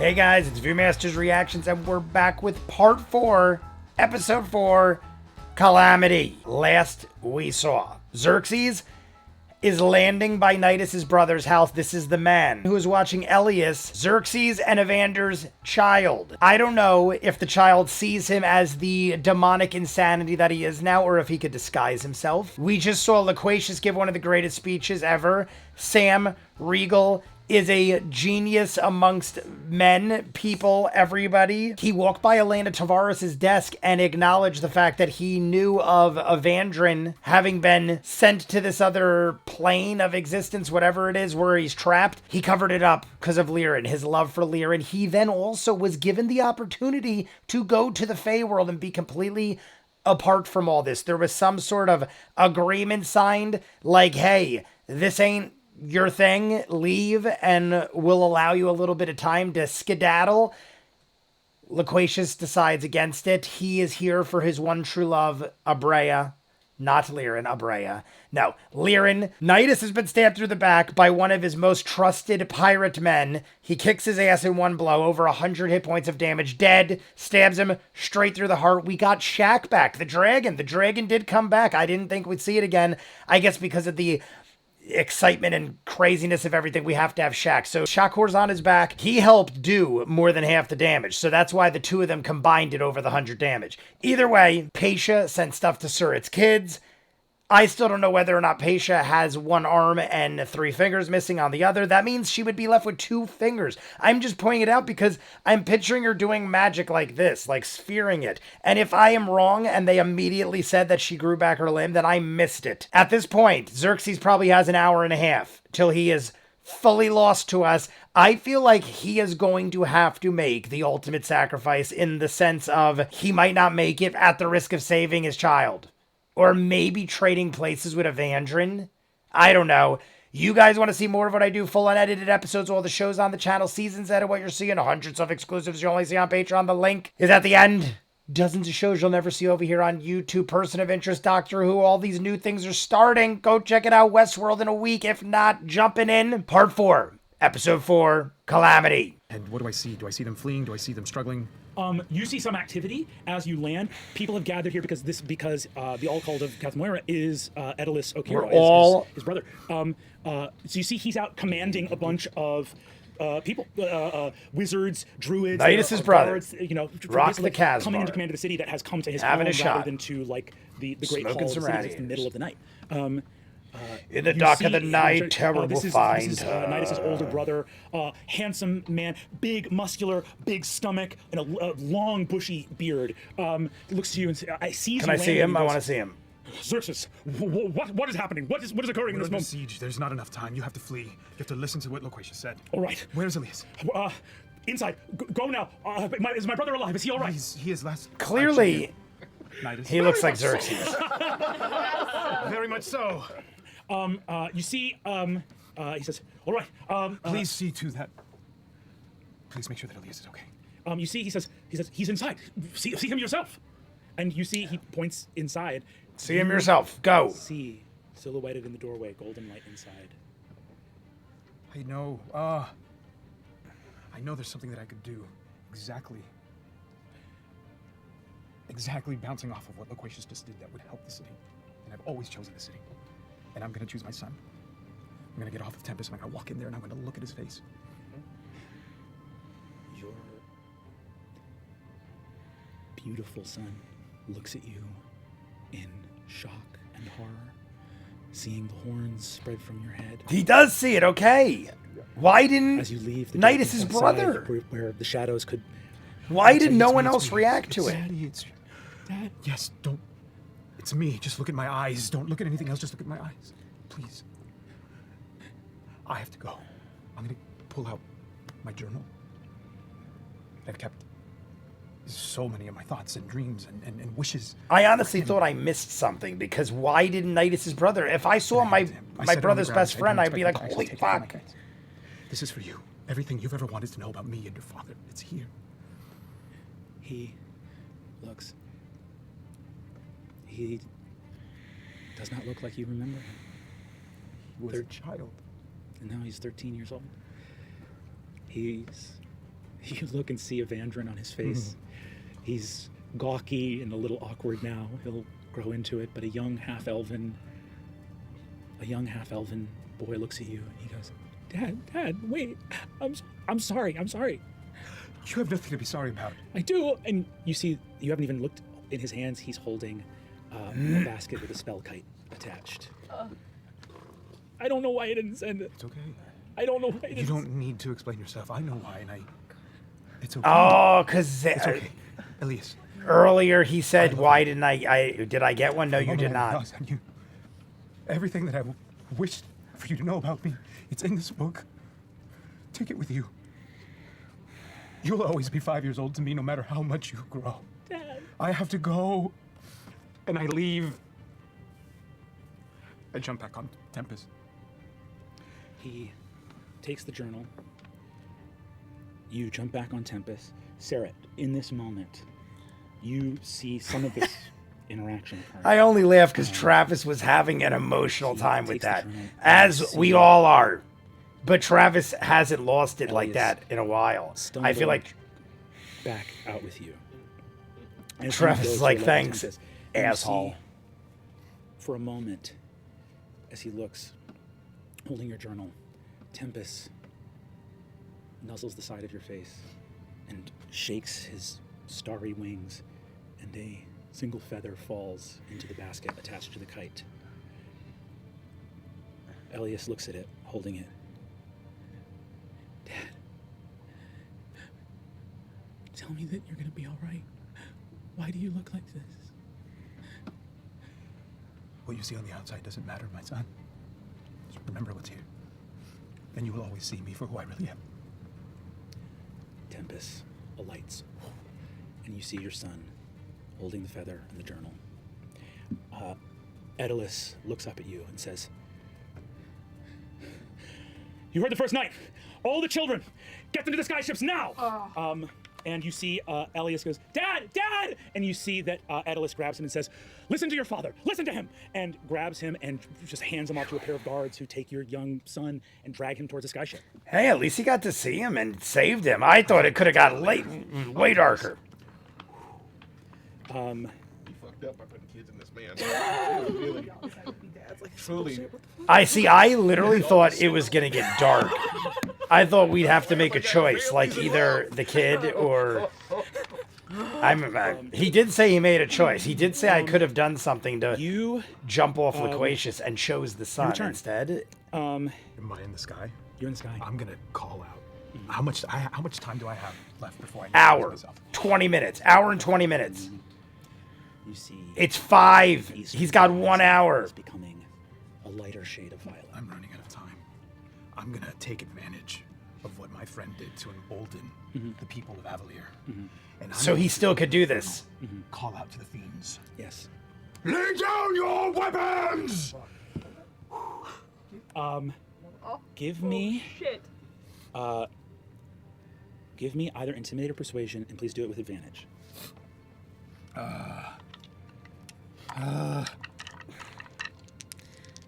Hey guys, it's ViewMasters Reactions, and we're back with Part 4, Episode 4, Calamity. Last we saw, Xerxes is landing by Nidus' brother's house. This is the man who is watching Elias, Xerxes and Evander's child. I don't know if the child sees him as the demonic insanity that he is now, or if he could disguise himself. We just saw Loquacious give one of the greatest speeches ever. Sam Riegel is a genius amongst men, people, everybody. He walked by Elena Tavares' desk and acknowledged the fact that he knew of Evandrin having been sent to this other plane of existence, whatever it is, where he's trapped. He covered it up because of Lirin, his love for Lirin. He then also was given the opportunity to go to the Feywild and be completely apart from all this. There was some sort of agreement signed, like, hey, this ain't your thing, leave, and we'll allow you a little bit of time to skedaddle. Loquacious decides against it. He is here for his one true love, Abrea. Not Lirin, Abrea. No, Lirin. Nidus has been stabbed through the back by one of his most trusted pirate men. He kicks his ass in one blow, over 100 hit points of damage, dead, stabs him straight through the heart. We got Shaq back, the dragon. The dragon did come back. I didn't think we'd see it again. I guess because of the excitement and craziness of everything, we have to have Shaq. So Shakur's on his back. He helped do more than half the damage. So that's why the two of them combined it over the 100 damage. Either way, Paisha sent stuff to Surit's kids. I still don't know whether or not Paisha has one arm and 3 fingers missing on the other. That means she would be left with 2 fingers. I'm just pointing it out because I'm picturing her doing magic like this, like sphering it. And if I am wrong and they immediately said that she grew back her limb, then I missed it. At this point, Xerxes probably has an hour and a half till he is fully lost to us. I feel like he is going to have to make the ultimate sacrifice, in the sense of he might not make it at the risk of saving his child. Or maybe trading places with Evandrin. I don't know. You guys want to see more of what I do? Full unedited episodes, all the shows on the channel, seasons out of what you're seeing, hundreds of exclusives you only see on Patreon. The link is at the end. Dozens of shows you'll never see over here on YouTube. Person of Interest, Doctor Who, all these new things are starting. Go check it out. Westworld in a week. If not, jumping in. Part 4, Episode 4, Calamity. And what do I see? Do I see them fleeing? Do I see them struggling? You see some activity as you land. People have gathered here because the All Called of Kathmoira is Edelis Okiro, his brother. So you see he's out commanding a bunch of people, wizards, druids, Nidus' brother, guards, Rock the Casbah, coming into command of the city that has come to his having home a rather shot, than to like the great hall of the city that's in the middle of the night. In the dark of the night, terror will find her. Nidus' older brother, handsome man, big, muscular, big stomach, and a long, bushy beard. Looks to you and says, I see you. Can I see him? I want to see him. Xerxes, what is happening? What is occurring in this moment? Siege. There's not enough time. You have to flee. You have to listen to what Loquacious said. All right. Where's Elias? Inside. Go now. Is my brother alive? Is he all right? He is last. Clearly, he looks like Xerxes. Very much so. You see, he says, all right. Please see to that. Please make sure that Elias is okay. You see, he says, he's inside. See him yourself. And you see, he points inside. See him yourself. Go. See, silhouetted in the doorway, golden light inside. I know. I know there's something that I could do. Exactly bouncing off of what Loquacious just did that would help the city. And I've always chosen the city. And I'm gonna choose my son. I'm gonna get off of Tempest and I'm gonna walk in there and I'm gonna look at his face. Your beautiful son looks at you in shock and horror, seeing the horns spread from your head. He does see it, okay. Why didn't as you leave Nidus' brother? Where the shadows could... Why did no one else react to it? Daddy, it's Dad. Yes, don't. It's me. Just look at my eyes. Don't look at anything else. Just look at my eyes. Please. I have to go. I'm going to pull out my journal. I've kept so many of my thoughts and dreams and wishes. I honestly thought I missed something, because why didn't Nidus' brother? If I saw my brother's best friend, I'd be like, holy fuck. This is for you. Everything you've ever wanted to know about me and your father. It's here. He looks... He does not look like you remember him. He was a child. And now he's 13 years old. He's You look and see Evandrin on his face. He's gawky and a little awkward now. He'll grow into it, but a young half-elven boy looks at you and he goes, Dad, wait, I'm sorry. You have nothing to be sorry about. I do. And you see, you haven't even looked in his hands. He's holding a basket with a spell kite attached. I don't know why I didn't send it. It's okay. I don't know why I didn't. You don't need to explain yourself. I know why, and it's okay. Oh, because It's okay. Elias. earlier he said, why didn't did I get one? No, you did not. Son, everything that I wished for you to know about me, it's in this book. Take it with you. You'll always be 5 years old to me, no matter how much you grow. Dad. I have to go, and I leave. I jump back on Tempest. He takes the journal. You jump back on Tempest. Sarah, in this moment, you see some of this interaction occurring. I only laugh because Travis was having an emotional time with takes the that, journal, as we all are. But Travis hasn't lost it like Elias that in a while. I feel like back out with you. As Travis you go is to like, 11 thanks, Tempest, you asshole. see, for a moment, as he looks, holding your journal, Tempest nuzzles the side of your face and shakes his starry wings, and a single feather falls into the basket attached to the kite. Elias looks at it, holding it. Dad, tell me that you're gonna be all right. Why do you look like this? What you see on the outside doesn't matter, my son. Just remember what's here. And you will always see me for who I really am. Tempest alights, and you see your son holding the feather and the journal. Daedalus looks up at you and says, "You heard the first night. All the children, get them to the skyships now!" And you see Elias goes, "Dad! Dad!" And you see that Daedalus grabs him and says, "Listen to your father. Listen to him!" And grabs him and just hands him off to a pair of guards who take your young son and drag him towards a skyship. Hey, at least he got to see him and saved him. I thought it could have got way darker. You fucked up by putting kids in this man. Really, truly. I literally thought it was going to get dark. I thought we'd have to make a choice, like either the kid or... he did say he made a choice. He did say I could have done something to jump off Loquacious and chose the sun instead. Am I in the sky? You're in the sky. I'm gonna call out. How much time do I have left before I Hour. myself? 20 minutes. Hour and 20 minutes. You see... It's 5. He's got 1 hour. Is becoming a lighter shade of violet. I'm running out of time. I'm gonna take advantage of what my friend did to embolden the people of Avalier. And So he still could do this. call out to the fiends. Yes. Lay down your weapons! Give me... Shit. Give me either Intimidate or Persuasion, and please do it with advantage.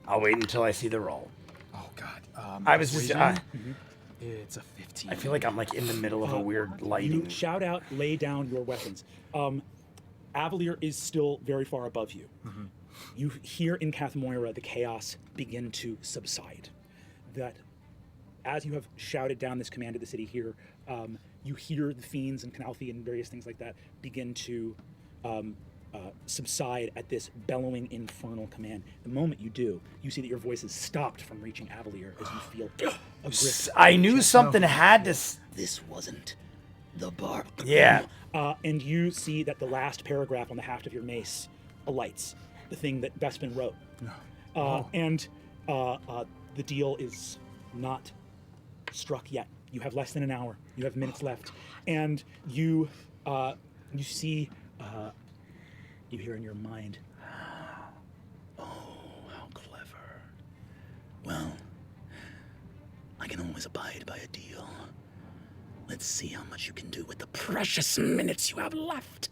I'll wait until I see the roll. Oh God. I was just... It's a 15. I feel like I'm like in the middle of a weird lighting. You shout out, lay down your weapons. Avalier is still very far above you. You hear in Kath Moira the chaos begin to subside. That as you have shouted down this command to the city here, you hear the fiends and Canalthi and various things like that begin to subside at this bellowing infernal command. The moment you do, you see that your voice is stopped from reaching Avalier as you feel a grip. I knew something had to... This wasn't the bar. Yeah. And you see that the last paragraph on the haft of your mace alights, the thing that Bespin wrote. And the deal is not struck yet. You have less than an hour. You have minutes left. And you see, you hear in your mind, "Oh, how clever. Well, I can always abide by a deal. Let's see how much you can do with the precious minutes you have left."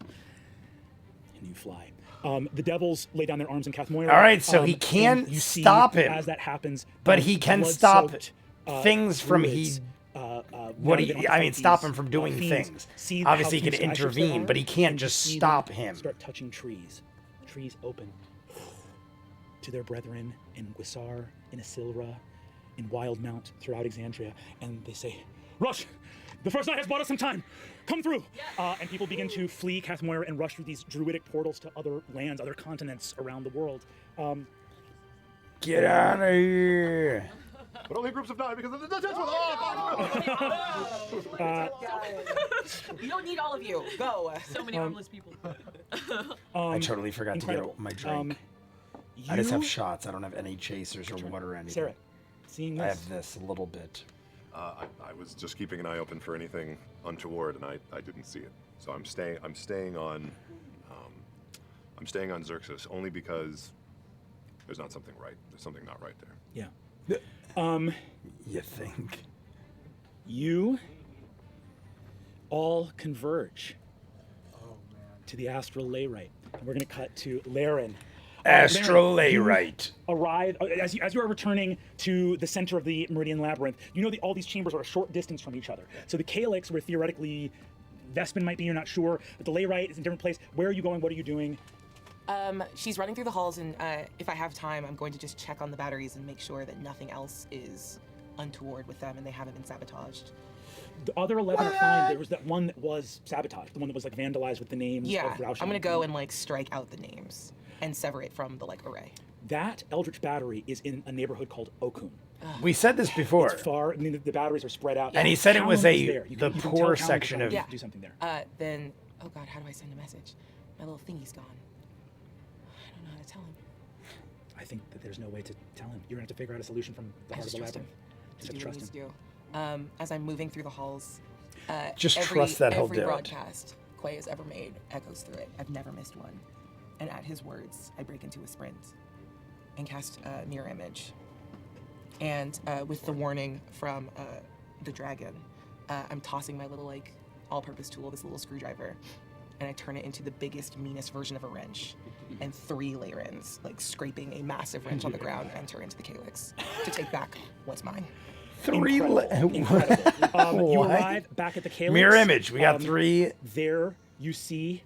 And you fly. The devils lay down their arms in Kath Moira. All right, so he can't and you see stop him. As that happens, But he can stop blood-soaked, things from druids, What now do they don't you, have to I fight mean, stop these, him from doing fiends, things. see Obviously, how he can few slashes there intervene, are, but he can't and you just see them stop him. Start touching trees. Trees open to their brethren in Guisar, in Isilra, in Wildmount, throughout Exandria, and they say, "Rush! The first night has bought us some time. Come through!" And people begin to flee Kath Moira and rush through these druidic portals to other lands, other continents around the world. Get out of here. But only groups of 9 because of the Dutch with You don't need all of you. Go. So many armless people. I totally forgot incredible. to get my drink. I just have shots. I don't have any chasers or water or anything. Sarah, seeing this. I have this a little bit. I was just keeping an eye open for anything untoward, and I didn't see it. So I'm staying on Xerxes only because there's not something right. There's something not right there. Yeah. You think? You all converge to the astral layrite. And we're going to cut to Laren. Astral Laren, layrite. you arrive as you are returning to the center of the Meridian Labyrinth. You know that all these chambers are a short distance from each other. So the Calyx, where theoretically Vespin might be, you're not sure, but the layrite is in a different place. Where are you going? What are you doing? She's running through the halls, and if I have time, I'm going to just check on the batteries and make sure that nothing else is untoward with them and they haven't been sabotaged. The other 11 are fine. There was that one that was sabotaged, the one that was like vandalized with the names Yeah, of Rausch. I'm gonna go and like strike out the names and sever it from the like array. That Eldritch Battery is in a neighborhood called Okun. We said this before. It's far. I mean, the batteries are spread out. And he said it was Talon is there. You the can poor tell Talon section to of. try to do something there. Then, oh god, how do I send a message? My little thingy's gone. I don't know how to tell him. I think that there's no way to tell him. You're gonna have to figure out a solution from the I heart of just the trust him. labyrinth. Just Do have what to he trust needs him. to do. As I'm moving through the halls, Just trust that he'll every do it. broadcast Quay has ever made echoes through it. I've never missed one. And at his words, I break into a sprint and cast Mirror Image. And with the warning from the dragon, I'm tossing my little like all-purpose tool, this little screwdriver, and I turn it into the biggest, meanest version of a wrench. And 3 Layrans, like scraping a massive wrench on the ground, enter into the Calyx to take back what's mine. 3 Incredible. You What? arrive back at the Calyx. Mirror image. We got 3. There you see.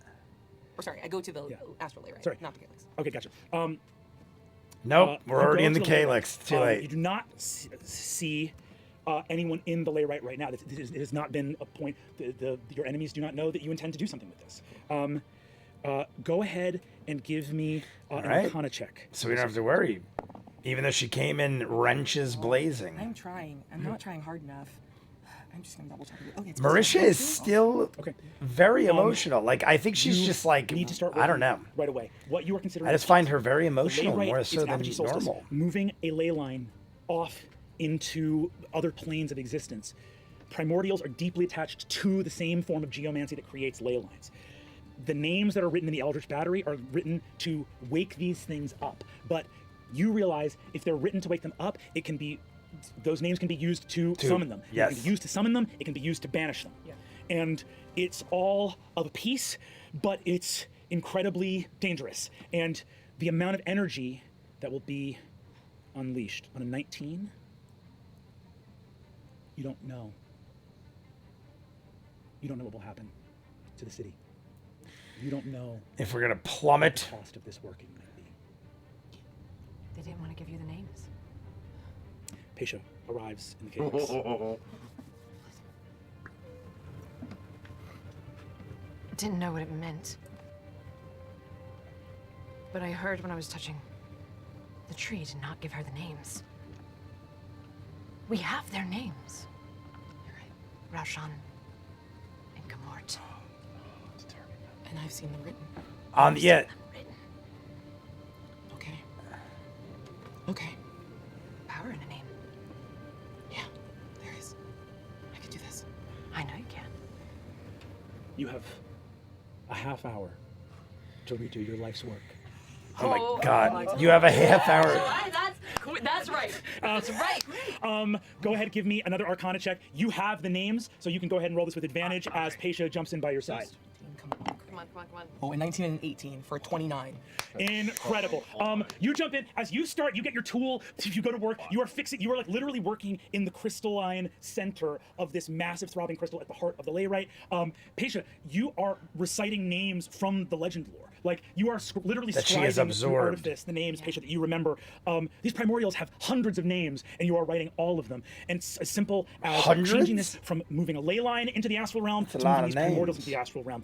Or sorry, I go to the Astral Layrite, Sorry. not the Calyx. Okay, gotcha. Nope, we're you already go in the to layrite. Calyx. Too late. You do not see anyone in the layrite right now. It has not been a point. Your enemies do not know that you intend to do something with this. Go ahead and give me an right. Arcana check. So we don't have to worry. Even though she came in wrenches blazing. I'm trying. I'm not trying hard enough. I'm just gonna double check it. Okay, it's Marisha is still Okay. very emotional. Like, I think she's You just like, need to start I don't know. right away. What you are considering? I just find her very The emotional, layrite more is so an than apogee solstice, normal. moving a ley line off into other planes of existence. Primordials are deeply attached to the same form of geomancy that creates ley lines. The names that are written in the Eldritch Battery are written to wake these things up. But you realize if they're written to wake them up, it can be, those names can be used to summon them. yes. It can be used to summon them, it can be used to banish them. Yeah. And it's all of a piece, but it's incredibly dangerous. And the amount of energy that will be unleashed on a 19, you don't know. You don't know what will happen to the city. You don't know If we're gonna what plummet, the cost of this working might be. They didn't want to give you the names. Pesha arrives in the Calyx. Didn't know what it meant. But I heard when I was touching the tree to not give her the names. We have their names. Raushan and Gamort. And I've seen them written. yeah, Okay. Okay. Power in a name. Yeah, there is. I can do this. I know you can. You have a half hour to redo your life's work. oh my god, you have a half hour. That's right. That's right. Go ahead, give me another Arcana check. You have the names, so you can go ahead and roll this with advantage as Pesha jumps in by your side. Come on. Come on. come on. Oh, in 19 and 18 for 29. Incredible. You jump in as you start. You get your tool. If you go to work, you are fixing. You are like literally working in the crystalline center of this massive throbbing crystal at the heart of the layrite. Pesha, you are reciting names from the legend lore. Like you are literally That she is scribing through absorbed. artifice the names, Pesha, that you remember. These primordials have hundreds of names, and you are writing all of them. And it's as simple as Hundreds? changing this from moving a ley line into the astral realm to a lot moving of these primordials names. into the astral realm.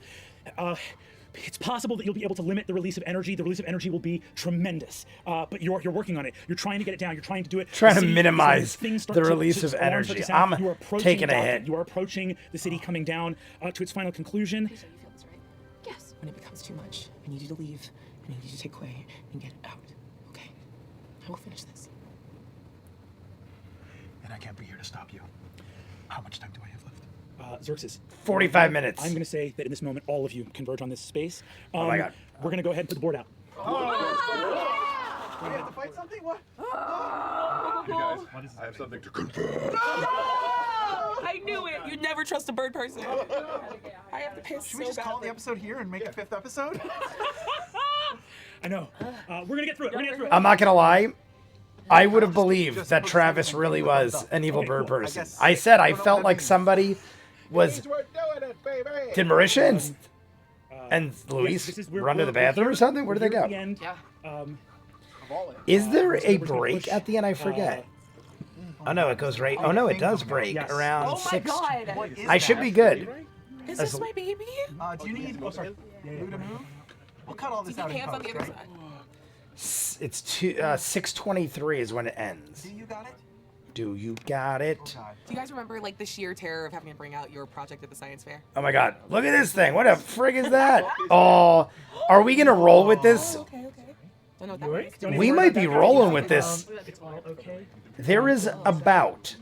It's possible that you'll be able to limit the release of energy. The release of energy will be tremendous, but you're working on it. You're trying to get it down. You're trying to do it. Trying The to city is minimize when things start the to- release to of alarms start to energy. sound, I'm you are approaching taking a docking. hit. You are approaching the city coming down to its final conclusion. Pesha, you feel this, right? Yes. When it becomes too much, I need you to leave. I need you to take away and get out. Okay? I will finish this. And I can't be here to stop you. How much time do I have left? Xerxes. 45 minutes. I'm going to say that in this moment, all of you converge on this space. my God. We're going to go ahead and put the board out. We have to fight something? What? Hey guys, I have something to confirm. I knew it. You'd never trust a bird person. I have to piss Should we so just call the badly. episode here and make a 5th episode? I know. We're going to get through it. We're going to get through it. I'm not gonna lie. I would have believed that Travis really was an evil Okay, bird cool. person. guess- I said I don't know felt what like that means. somebody was. We're doing it, baby. Did Marisha and Luis This is- run to the bathroom or something? Where did they Here at go? the end, Yeah. Is there a we're gonna break push, at the end? I forget. Oh no, it goes right. Oh no, it does break Yes. around Oh my 6. god. What is I should that? be good. Is this my baby? Do you need... Oh, sorry. Glue to move? We'll cut all this Keep out in hands on the post, other right? side. It's 6:23 is when it ends. Do you got it? Do you got it? God. Do you guys remember like the sheer terror of having to bring out your project at the science fair? Oh my god, look at this thing. What a frig is that? Oh, are we gonna roll with this? Okay. Don't know what that means. We might be rolling with this. It's all okay. There is about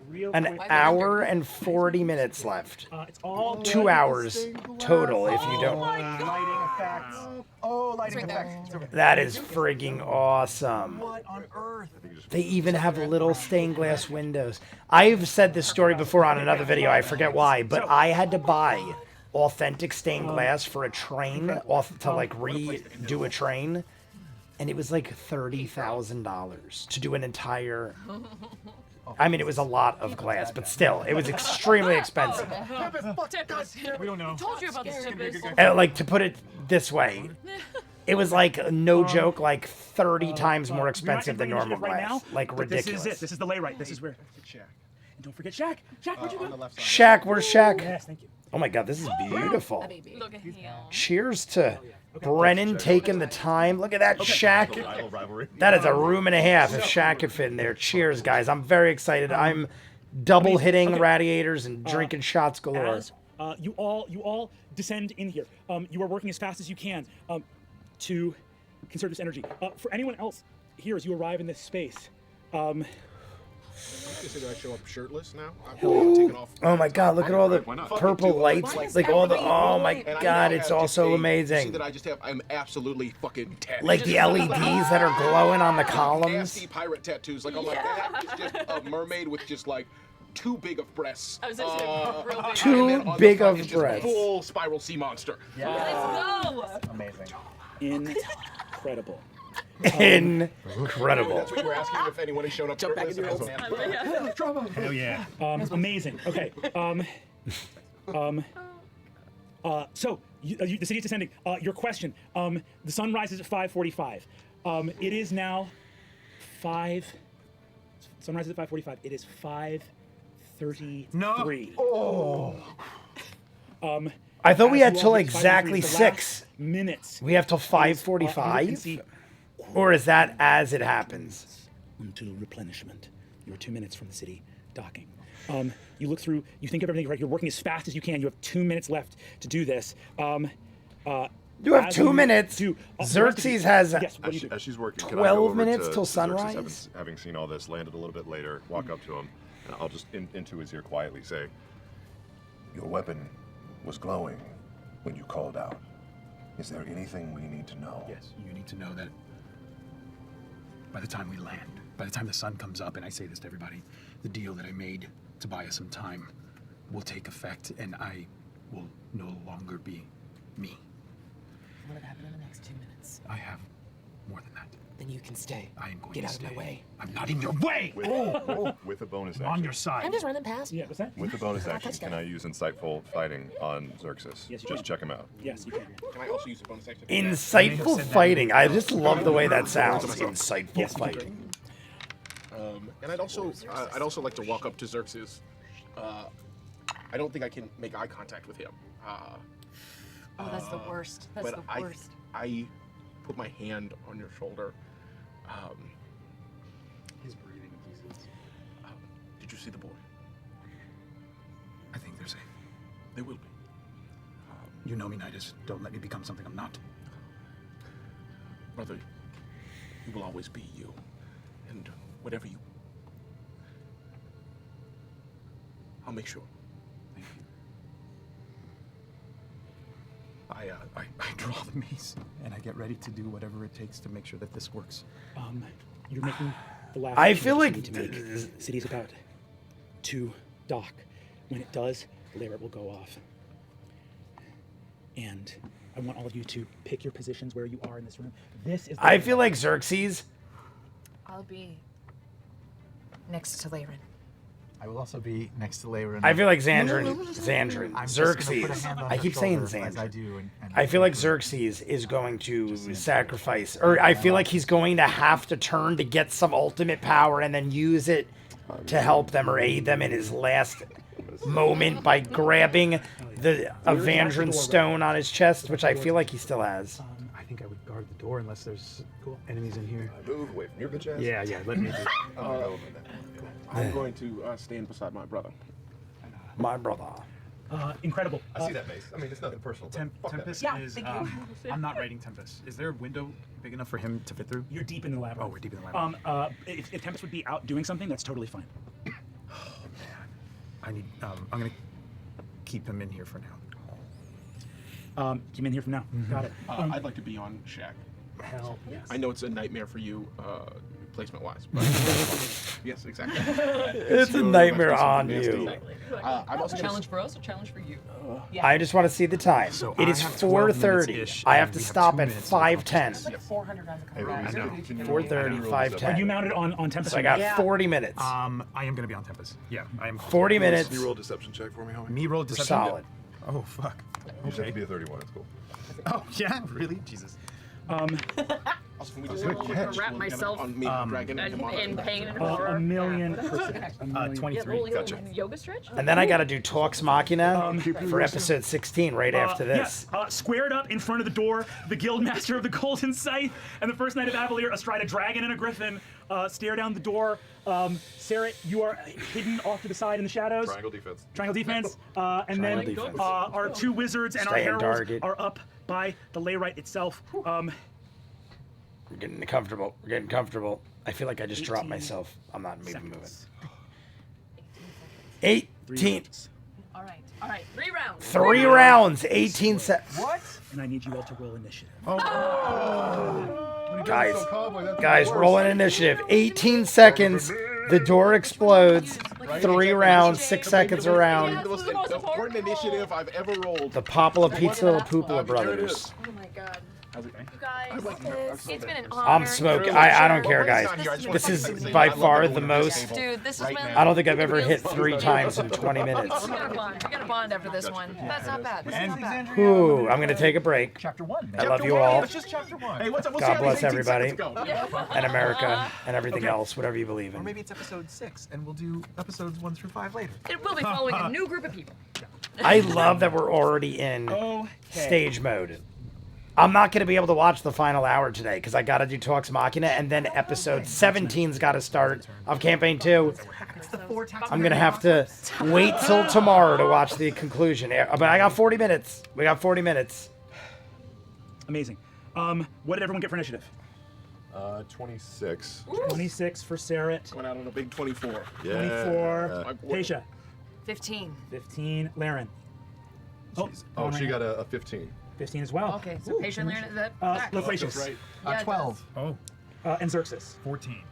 Real an quick, hour and 40 minutes left. it's all 2 hours total if you don't. Lighting effects. Oh, lighting right there. effects. It's over there. That is frigging awesome. What on earth? They even have little stained glass windows. I've said this story before on another video, I forget why, but I had to buy authentic stained glass for a train, to like redo a train. And it was like $30,000 to do an entire. I mean, it was a lot of glass, but still, it was extremely expensive. We don't know. Told you about this, Tempest. And, like, to put it this way, it was like no joke, like 30 times more You're not expensive than entering normal initiative glass. right now, Like but This is ridiculous. it. This is the layrite. This is where. Shaq. And don't forget Shaq. Shaq, where'd you go? On the left side. Shaq, where's Shaq? Yes, thank you. Oh my god, this is beautiful. Baby. Look at him. Cheers to Brennan taking the time. Look at that Shaq. Rival rivalry. That is a room and a half if Shaq could fit in there. Cheers, guys. I'm very excited. I'm double hitting radiators and drinking shots galore. As you all descend in here. You are working as fast as you can to conserve this energy. For anyone else here, as you arrive in this space, Consider I show up shirtless now. I'm taking off. Oh my god, look at all the Why not? purple lights. Like all the. Oh my And I god, now it's have all just so See amazing. that I just have. I'm absolutely fucking tatted. Like the LEDs that are glowing on the columns. nasty pirate tattoos. Like on my back, it's just a mermaid with just like too big of breasts. I was just saying, real big. Too And then on the big front, of it's just breasts. Full spiral sea monster. Go! Amazing. incredible. Incredible. That's what you were asking if anyone has shown up Jump back shirtless. into your old Hell yeah. Amazing. Okay. So the city is descending. Your question. The sun rises at 5:45. It is now 5. Sun rises at 5:45. It is 5:33. No. Oh. I thought we As had you till all reach 5:33, exactly the 6. last minutes. We have till you can 5:45? see Or is that as it happens? until replenishment. You're 2 minutes from the city docking. You look through, you think of everything right. You're working as fast as you can. You have 2 minutes left to do this. You have As 2 you minutes. do- Xerxes has. Yes, what do you do? As she's working, can 12 I go over minutes to till Xerxes, sunrise? having seen all this, landed a little bit later, walk up to him, and I'll just into his ear quietly say, "Your weapon was glowing when you called out. Is there anything we need to know?" Yes, you need to know that by the time we land, by the time the sun comes up, and I say this to everybody, the deal that I made to buy us some time will take effect, and I will no longer be me. what would happen in the next 2 minutes. I have more than that. Then you can stay. I am going Get to out stay. of my way. I'm not in your way. With a bonus I'm action. on your side. I'm just running past. Yeah, what's that? With the bonus I'll action, touch can that. I use insightful fighting on Xerxes? Yes, you Just can. check him out. Yes, you can. Can I also use a bonus action? Insightful fighting. I just love the way that sounds. Insightful Yes, you can. fighting. And I'd also like to walk up to Xerxes. I don't think I can make eye contact with him. Oh, that's the worst. That's But the worst. I put my hand on your shoulder. His breathing ceases. Did you see the boy? I think they're safe. They will be. You know me, Nidus. Don't let me become something I'm not. Brother, you will always be you. And whatever you... I'll make sure. Thank you. I draw the mace, and I get ready to do whatever it takes to make sure that this works. You're making the last. I change feel you like need to make. City's about to dock. When it does, the layer will go off. And I want all of you to pick your positions where you are in this room. This is. I feel like Xerxes. I'll be next to Leyrin. I will also be next to Leyrin. I feel like Xandrin, I'm just gonna put a Xerxes. hand on I her keep saying shoulder as I Xandrin. do, and I feel like Xerxes is going to sacrifice, or I feel like he's going to have to turn to get some ultimate power and then use it to help them or aid them in his last moment by grabbing the Evandrin stone on his chest, which I feel like he still has. I think I would guard the door unless there's enemies in here. Move away from your bitch ass. Yeah, let me do I'm going to stand beside my brother. My brother. Incredible. I see that mace. I mean, it's nothing personal. But fuck that. Tempest is. I'm not raiding Tempest. Is there a window big enough for him to fit through? You're deep in the labyrinth. Oh, we're deep in the labyrinth. If Tempest would be out doing something, that's totally fine. I need. I'm gonna keep him in here for now. Keep him in here from now. Got it. I'd like to be on Shack. Hell yes. I know it's a nightmare for you, placement-wise. But yes, exactly. It's a nightmare on you. I'm also gonna Challenge for us or challenge for you? I just want to see the time. So It I is have 12 4:30. minutes-ish, I have and to we have stop 2 at minutes till 5:10. Like 400 rounds of Hey, combat. Louise, I know. can you 4:30, roll 5:10. Are you mounted on Tempest? So I got Yeah. 40 minutes. I am gonna be on Tempest. Yeah, I am. 40 minutes. Can you roll a deception check for me, homie? Me roll for deception. solid. Oh fuck. You just have to be a 31. It's cool. Oh yeah, really? Jesus. Also, can we just Wrap myself on me, dragon, and him on in pain and A horror. million percent. 23. Gotcha. Yoga stretch? And then I got to do Talks Machina for episode 16 right after this. Squared up in front of the door, the Guildmaster of the Golden Scythe and the First Knight of Avalier astride a dragon and a griffin stare down the door. Sarah, you are hidden off to the side in the shadows. Triangle defense. Triangle defense. And then Triangle defense. our two wizards and our Stay in heralds target. are up by the layrite itself. We're getting comfortable. We're getting comfortable. I feel like I just dropped 18 myself. I'm not even moving. Seconds. 18. All right, 3 rounds. 3 rounds, 18 seconds. What? And I need you all to roll initiative. Guys, roll an initiative. 18 seconds. The door explodes. 3 rounds, 6 seconds around. the most important initiative I've ever rolled. The Popula Pizza Poopla brothers. Oh my god. How's it going? You guys, it's been an honor. I'm smoking. I don't care, guys. This is by far the most. Dude, this has been. I don't think I've ever hit 3 times in 20 minutes. We gotta bond. We gotta bond after this one. That's not bad. This is not bad. Ooh, I'm going to take a break. Chapter 1. I love you all. It's just chapter 1. Hey, what's up? We'll see God how bless these 18 everybody. seconds go. And America and everything else, whatever you believe Or in. maybe it's episode 6, and we'll do episodes 1 through 5 later. It will be following a new group of people. I love that we're already in stage mode. I'm not going to be able to watch the final hour today because I got to do Talks Machina, and then episode 17's got to start of campaign 2. I'm going to have to wait till tomorrow to watch the conclusion. But I got 40 minutes. We got 40 minutes. Amazing. What did everyone get for initiative? 26. 26 for Sarat. Went out on a big 24. 24. Tasha. 15. 15. Laren. Oh, she got a 15. 15 as well. Okay, so patient learn that. Loquacious. Right. Yeah, it 12. Oh, And Xerxes. 14.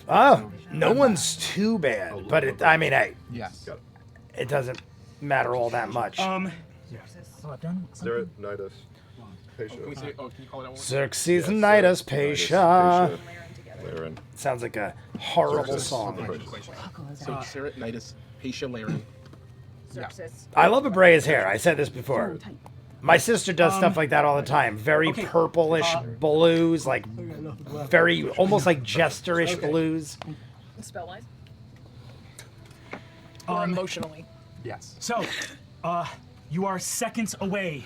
Oh, no one's too bad. But I mean, hey, Yes. Got it. it doesn't matter all that much. Oh, I've done Sarah, Nidus. Pesha. Can we say? Oh, can you call it out? Xerxes and Nidus Pesha. Laren. Sounds like a horrible Xerxes. song. So Seret, Nidus, Pesha, Laren. Xerxes. I love Abrea's hair. I said this before. My sister does stuff like that all the time. Very purplish blues, like very almost like jesterish blues. Spell-wise. Or emotionally. Yes. So, you are seconds away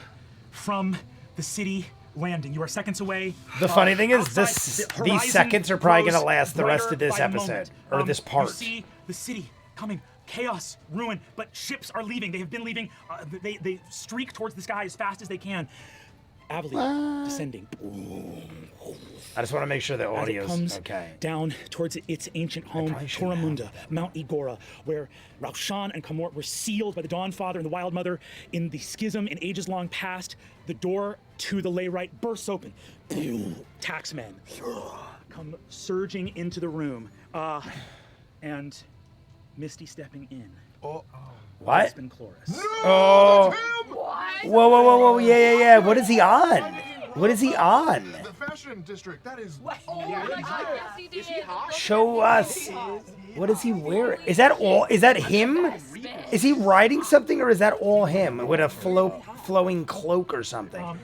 from the city landing. You are seconds away. The funny thing is, outside. The these horizon seconds are probably going to grows last the rest brighter of this by the episode, moment. or this part. You see the city coming. Chaos, ruin, but ships are leaving. They have been leaving. They streak towards the sky as fast as they can. Avalon descending. I just want to make sure the As it audio's comes okay. down towards its ancient home, probably shouldn't have Toramunda, Mount Igora, where Raushan and Kamort were sealed by the Dawn Father and the Wild Mother in the schism in ages long past. The door to the Layrite bursts open. Taxmen come surging into the room, and Misty stepping in. What? Aspen Chloris. Oh. Whoa. Yeah. What is he on? What is he on? The fashion district. That is. Show us. What is he wearing? Is that all? Is that him? Is he riding something, or is that all him with a flowing cloak or something?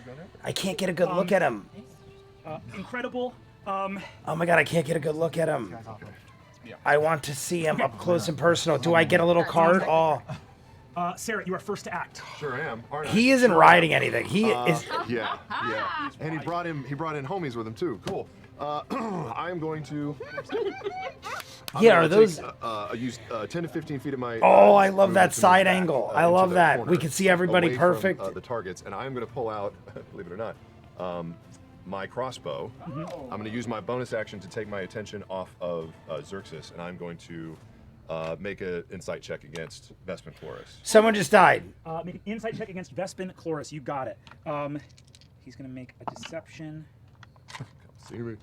I can't get a good look at him. Incredible. Oh my god, I can't get a good look at him. I want to see him up close and personal. Do I get a little card? Oh, Sarah, you are first to act. Sure am. Aren't I? he isn't riding anything. He is. Yeah. And he brought in homies with him too. Cool. I'm going to. Yeah, are those? Use 10 to 15 feet of my. Oh, I love that movement to move side back, angle. I into love the that. corner, We can see everybody away perfect. From, the targets, and I'm going to pull out, believe it or not, my crossbow. I'm going to use my bonus action to take my attention off of Xerxes, and I'm going to make an insight check against Vespin Chloris. Someone just died. Make an insight check against Vespin Chloris. You got it. He's going to make a deception. See me.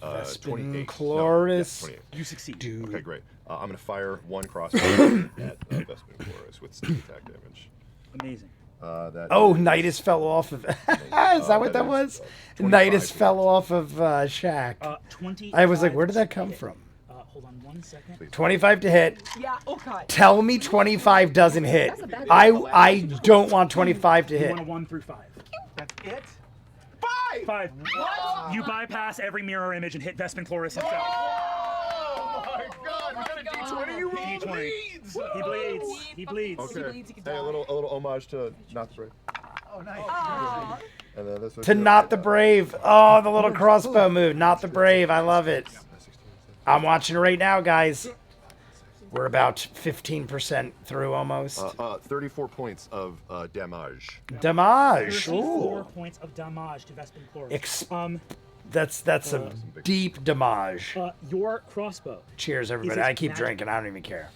Vespin 28. Chloris. No, yeah, 28. You succeed. Okay, great. I'm going to fire one crossbow at Vespin Chloris with sneak attack damage. Amazing. That Oh, is- Nidus fell off of. Is that what that was? 25 Nidus fell off of Shaq. 20. I was like, where did that come from? Hold on 1 second. 25 to hit. Yeah. Oh God. Tell me 25 doesn't hit. I don't want 25 to You hit. want a 1 through 5. That's it? 5. You bypass every mirror image and hit Vespin Chloris himself. Oh my god, we got a D20 you roll. D20. He bleeds. He bleeds. Okay. Hey, a little homage to Not the Brave. Oh, nice. And then this To Not the Brave. Oh, the little crossbow move. Not the Brave. I love it. I'm watching it right now, guys. We're about 15% through almost. 34 points of damage. Damage. 34 Ooh. points of damage to Vespin Chloris. That's some deep damage. Your crossbow. Cheers, everybody. Is it I keep magic? drinking. I don't even care.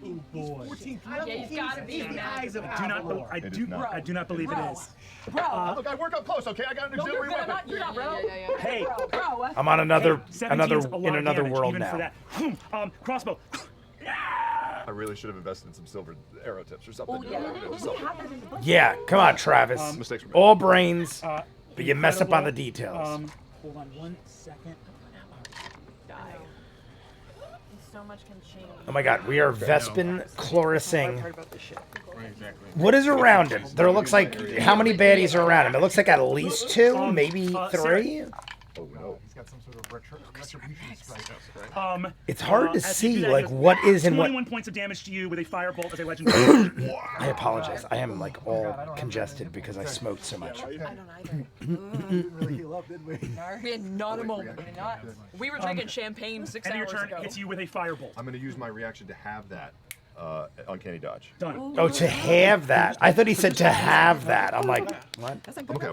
Oh boy. Yeah, you've got to be. I do not believe it is. Look, I work up close, okay? I got an auxiliary weapon. Hey, I'm on another 17's a lot in of another damage, world even now. for that. Crossbow. I really should have invested in some silver arrow tips or something. Yeah, come on, Travis. Mistakes were made. All brains, but you mess up on the incredible. details. Hold on 1 second. So much can change. Oh my god, we are Vespin Chlorising. What is around him? There looks like, how many baddies are around him? It looks like at least 2, maybe 3. Oh no. He's got some sort of retribution strike. It's hard to As you do see, that, like, he what does is and what... 21 points of damage to you with a firebolt as a legendary. I apologize. I am, like, all congested because I smoked so much. I don't either. Didn't really heal up, did we? We had not a moment. We were drinking champagne 6 And your hours turn ago. hits you with a firebolt. I'm going to use my reaction to have that uncanny dodge. Done. Oh, to have that. I thought he said to have that. I'm like, what? I'm okay.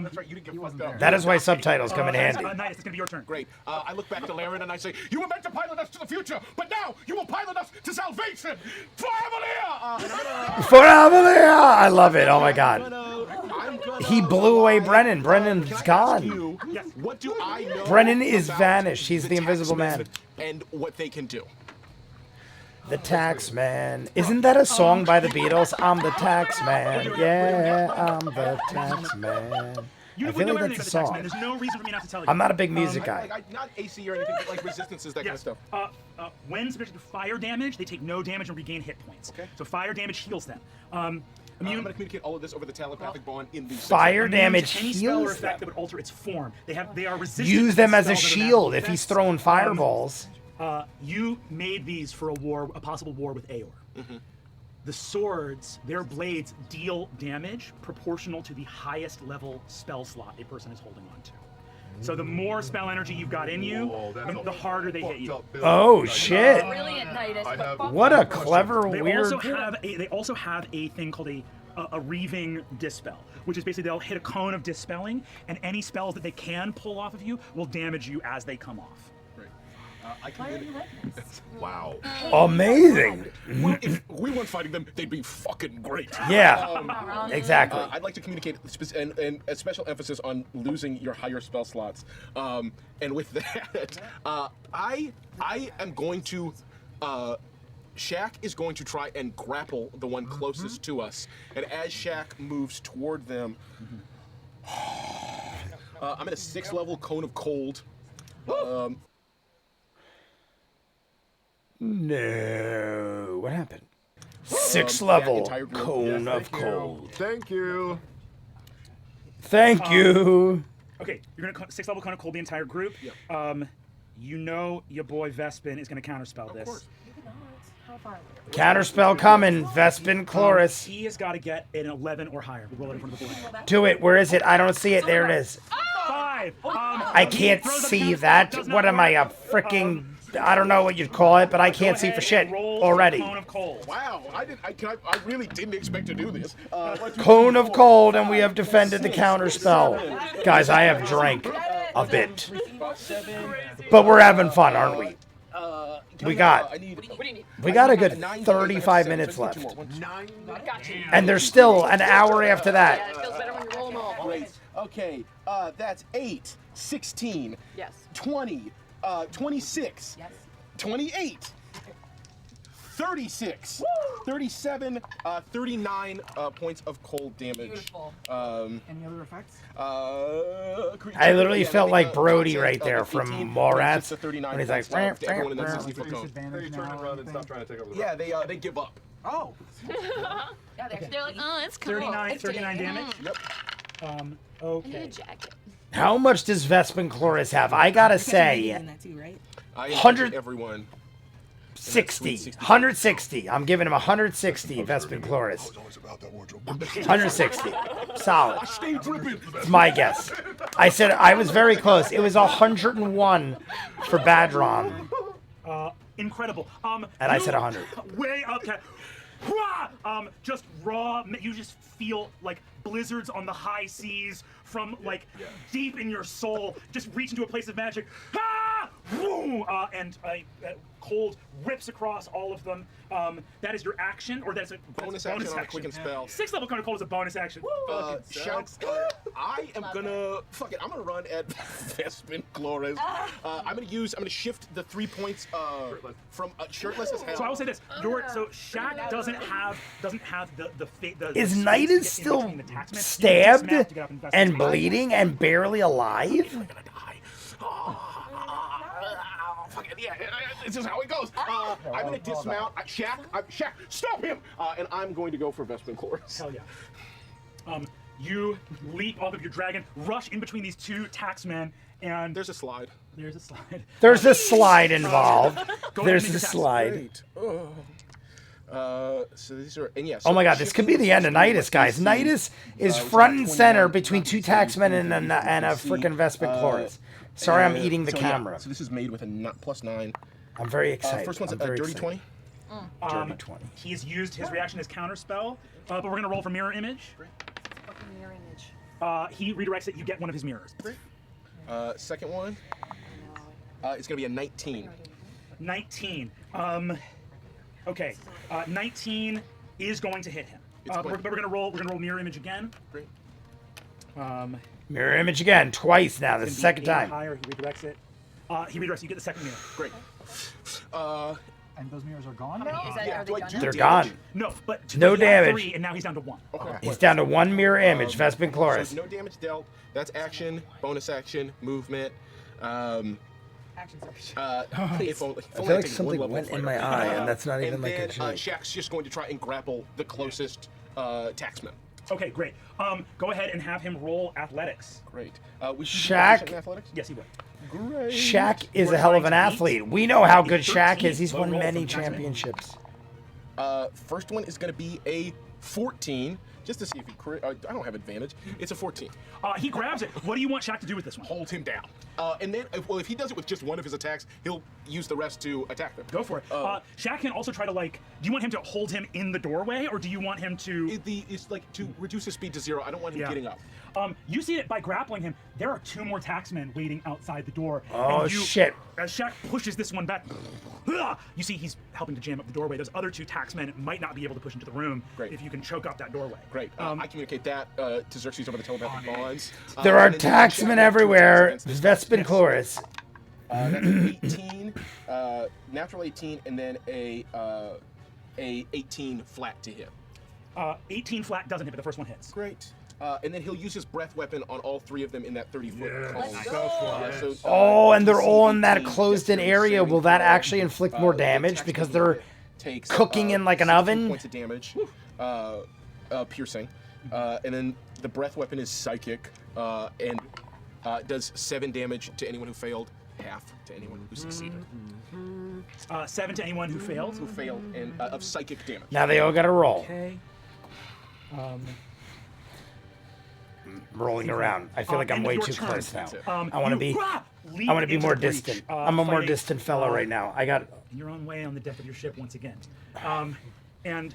That's right, you didn't get fucked up. That is why subtitles come in handy. Nice, it's gonna be your turn. Great. I look back to Laren and I say, you were meant to pilot us to the future, but now you will pilot us to salvation. For Avalia! For Avalia! I love it. Oh my god. He blew away Brennan. Brennan's gone. What do I know? Brennan is about vanished. He's the Invisible Man. taxmen and what they can do. The tax man. Isn't that a song by the Beatles? I'm the tax man. Yeah, I'm the tax man. You I would feel know like everything that's a about the Taxman. song. There's no reason for me not to tell you. I'm not a big music guy. Like, not AC or anything, but like resistances, that kind of stuff. When subject to fire damage, they take no damage and regain hit points. Okay. So fire damage heals them. I'm going to communicate all of this over the telepathic bond in the Fire Immune damage to any spell or heals effect that them. would alter its form. They are resistant. Use to them as a spells that are shield magical if he's effects. throwing fireballs. You made these for a possible war with Aor. The swords, their blades deal damage proportional to the highest level spell slot a person is holding on to. So the more spell energy you've got in you, the harder they hit you. Oh shit! Brilliant, Nidus. But What a clever, They weird. also have a thing called a reaving dispel, which is basically they'll hit a cone of dispelling, and any spells that they can pull off of you will damage you as they come off. Wow. Amazing. Well, if we weren't fighting them, they'd be fucking great. Yeah, exactly. I'd like to communicate and a special emphasis on losing your higher spell slots. And with that, I am going to. Shaq is going to try and grapple the one closest to us, and as Shaq moves toward them, I'm at a 6th level cone of cold. No. What happened? 6th level entire group. cone Yes, of cold. Thank you. Thank you. Okay, you're gonna 6th level cone of cold the entire group. You know your boy Vespin is gonna counterspell this. course. How far? Counterspell coming. Vespin Chloris. He has got to get an 11 or higher. We'll roll it in front of the board. Do it. Where is it? I don't see it. There it is. 5. I can't see that. What am I, a freaking... I don't know what you'd call it, but I can't see for shit already. Cone of cold. Wow, I really didn't expect to do this. Cone of cold, and we have defended the counterspell. Guys, I have drank a bit. But we're having fun, aren't we? We got a good 35 minutes left. And there's still an hour after that. It feels better when you roll them all. Great. Okay, that's 8, 16, Yes. 20, 26, Yes. 28, 36, 37, 39 points of cold damage. Beautiful. Any other effects? I literally felt like Brody right there from Mallrats. When he's like, everyone in that 60 foot cone. Hey, Disadvantage turn now, around and anything? stop trying to take over the Yeah, they give up. Oh. Yeah, they're like, oh, it's cool. 39 damage. Yep. I need a Okay. jacket. how much does Vespin Chloris have? I gotta You're say, in that too, right? I 100 everyone. 60. 160. I'm giving him 160, Vespin Chloris. always about that wardrobe. 160. Solid. Stay dripping. It's my guess. I said I was very close. It was 101 for Badron. Incredible. And I said 100. Way up. Just raw. You just feel like blizzards on the high seas from like deep in your soul. Just reach into a place of magic. And cold rips across all of them. That is your action, or that's a Bonus action on a quicken spell. 6th level cone of cold is a bonus action. Shout, I am gonna I'm gonna run at Vespin Glores. I'm gonna shift the 3 points from shirtless as hell. So I will say this: so Shaq doesn't have the Is space Nidus to get in still between the taxmen. You just stabbed have to get up and invest and in the- bleeding and barely alive? gonna die. Fuck it, yeah, this is how it goes. I'm gonna dismount. Shaq, stop him! And I'm going to go for Vespin Glores. Hell yeah. You leap off of your dragon, rush in between these two taxmen, and There's a slide. there's a slide. There's a slide involved. Go There's ahead and a make your slide. Great. So these are, and yes. Oh my god, this could be the end of Nidus, guys. Nidus is front and center between two taxmen and a freaking Vespin Chloris. Sorry, I'm eating the camera. So this is made with a +9. I'm very excited. First one's I'm a very dirty excited. 20. Dirty 20. He has used his reaction as counterspell, but we're gonna roll for mirror image. Fucking mirror image. He redirects it. You get one of his mirrors. Second one, it's gonna be a 19. 19. Okay. 19 is going to hit him. But we're gonna roll. We're gonna roll mirror image again. Great. Mirror image again, twice now. This is the second It's gonna be time. higher. He redirects it. He redirects. You get the second mirror. Great. And those mirrors are gone now? Is that, Yeah, are do they I do gone? They're damage? gone. No, but No he had damage. 3, and now he's down to 1. Okay. He's down to 1 mirror image. Vespin Chloris. So no damage dealt. That's action, bonus action, movement. Action search. If only, if I only feel like take something one level went in further. my eye, and that's not even and like then, a joke. Shaq's just going to try and grapple the closest taxman. Okay, great. Go ahead and have him roll athletics. Great. We should do Shaq. proficient in athletics? Yes, he would. Great. Shaq is We're a hell of an trying to beat athlete. We know how a good Shaq 13 is. He's low won roll many from Taxman. championships. First one is going to be a 14, just to see if he I don't have advantage. It's a 14. He grabs it. What do you want Shaq to do with this one? Hold him down. And then, if he does it with just one of his attacks, he'll use the rest to attack them. Go for it. Shaq can also try to, like, do you want him to hold him in the doorway, or do you want him to... It's like to reduce his speed to 0. I don't want him Yeah. getting up. You see it by grappling him. There are 2 more taxmen waiting outside the door. Oh, and shit. As Shaq pushes this one back, you see he's helping to jam up the doorway. Those other 2 taxmen might not be able to push into the room. Great. If you can choke up that doorway. Great. I communicate that to Xerxes over the telepathic bonds. There are And then taxmen Shaq everywhere. attacks against this Vespin Chloris. That's an 18, natural 18, and then a 18 flat to hit. 18 flat doesn't hit, but the first one hits. Great. And then he'll use his breath weapon on all 3 of them in that 30-foot cone. Let's go. Yeah, so, Oh, and they're DC all in that 18, closed-in dexterity area. saving Will that throw. actually inflict more The damage tax because man they're takes, cooking in like an 16 oven? points of damage, piercing. And then the breath weapon is psychic and does 7 damage to anyone who failed, half to anyone who succeeded. 7 to anyone who failed. Who failed and of psychic damage. Now they all got to roll. Okay. Rolling around. I feel like I'm end way of your too turn. close now. Um, I want to you, be. leap I want to be into more the breach, distant. I'm a more fighting, distant fellow right now. I got. in your own way on the deck of your ship once again. And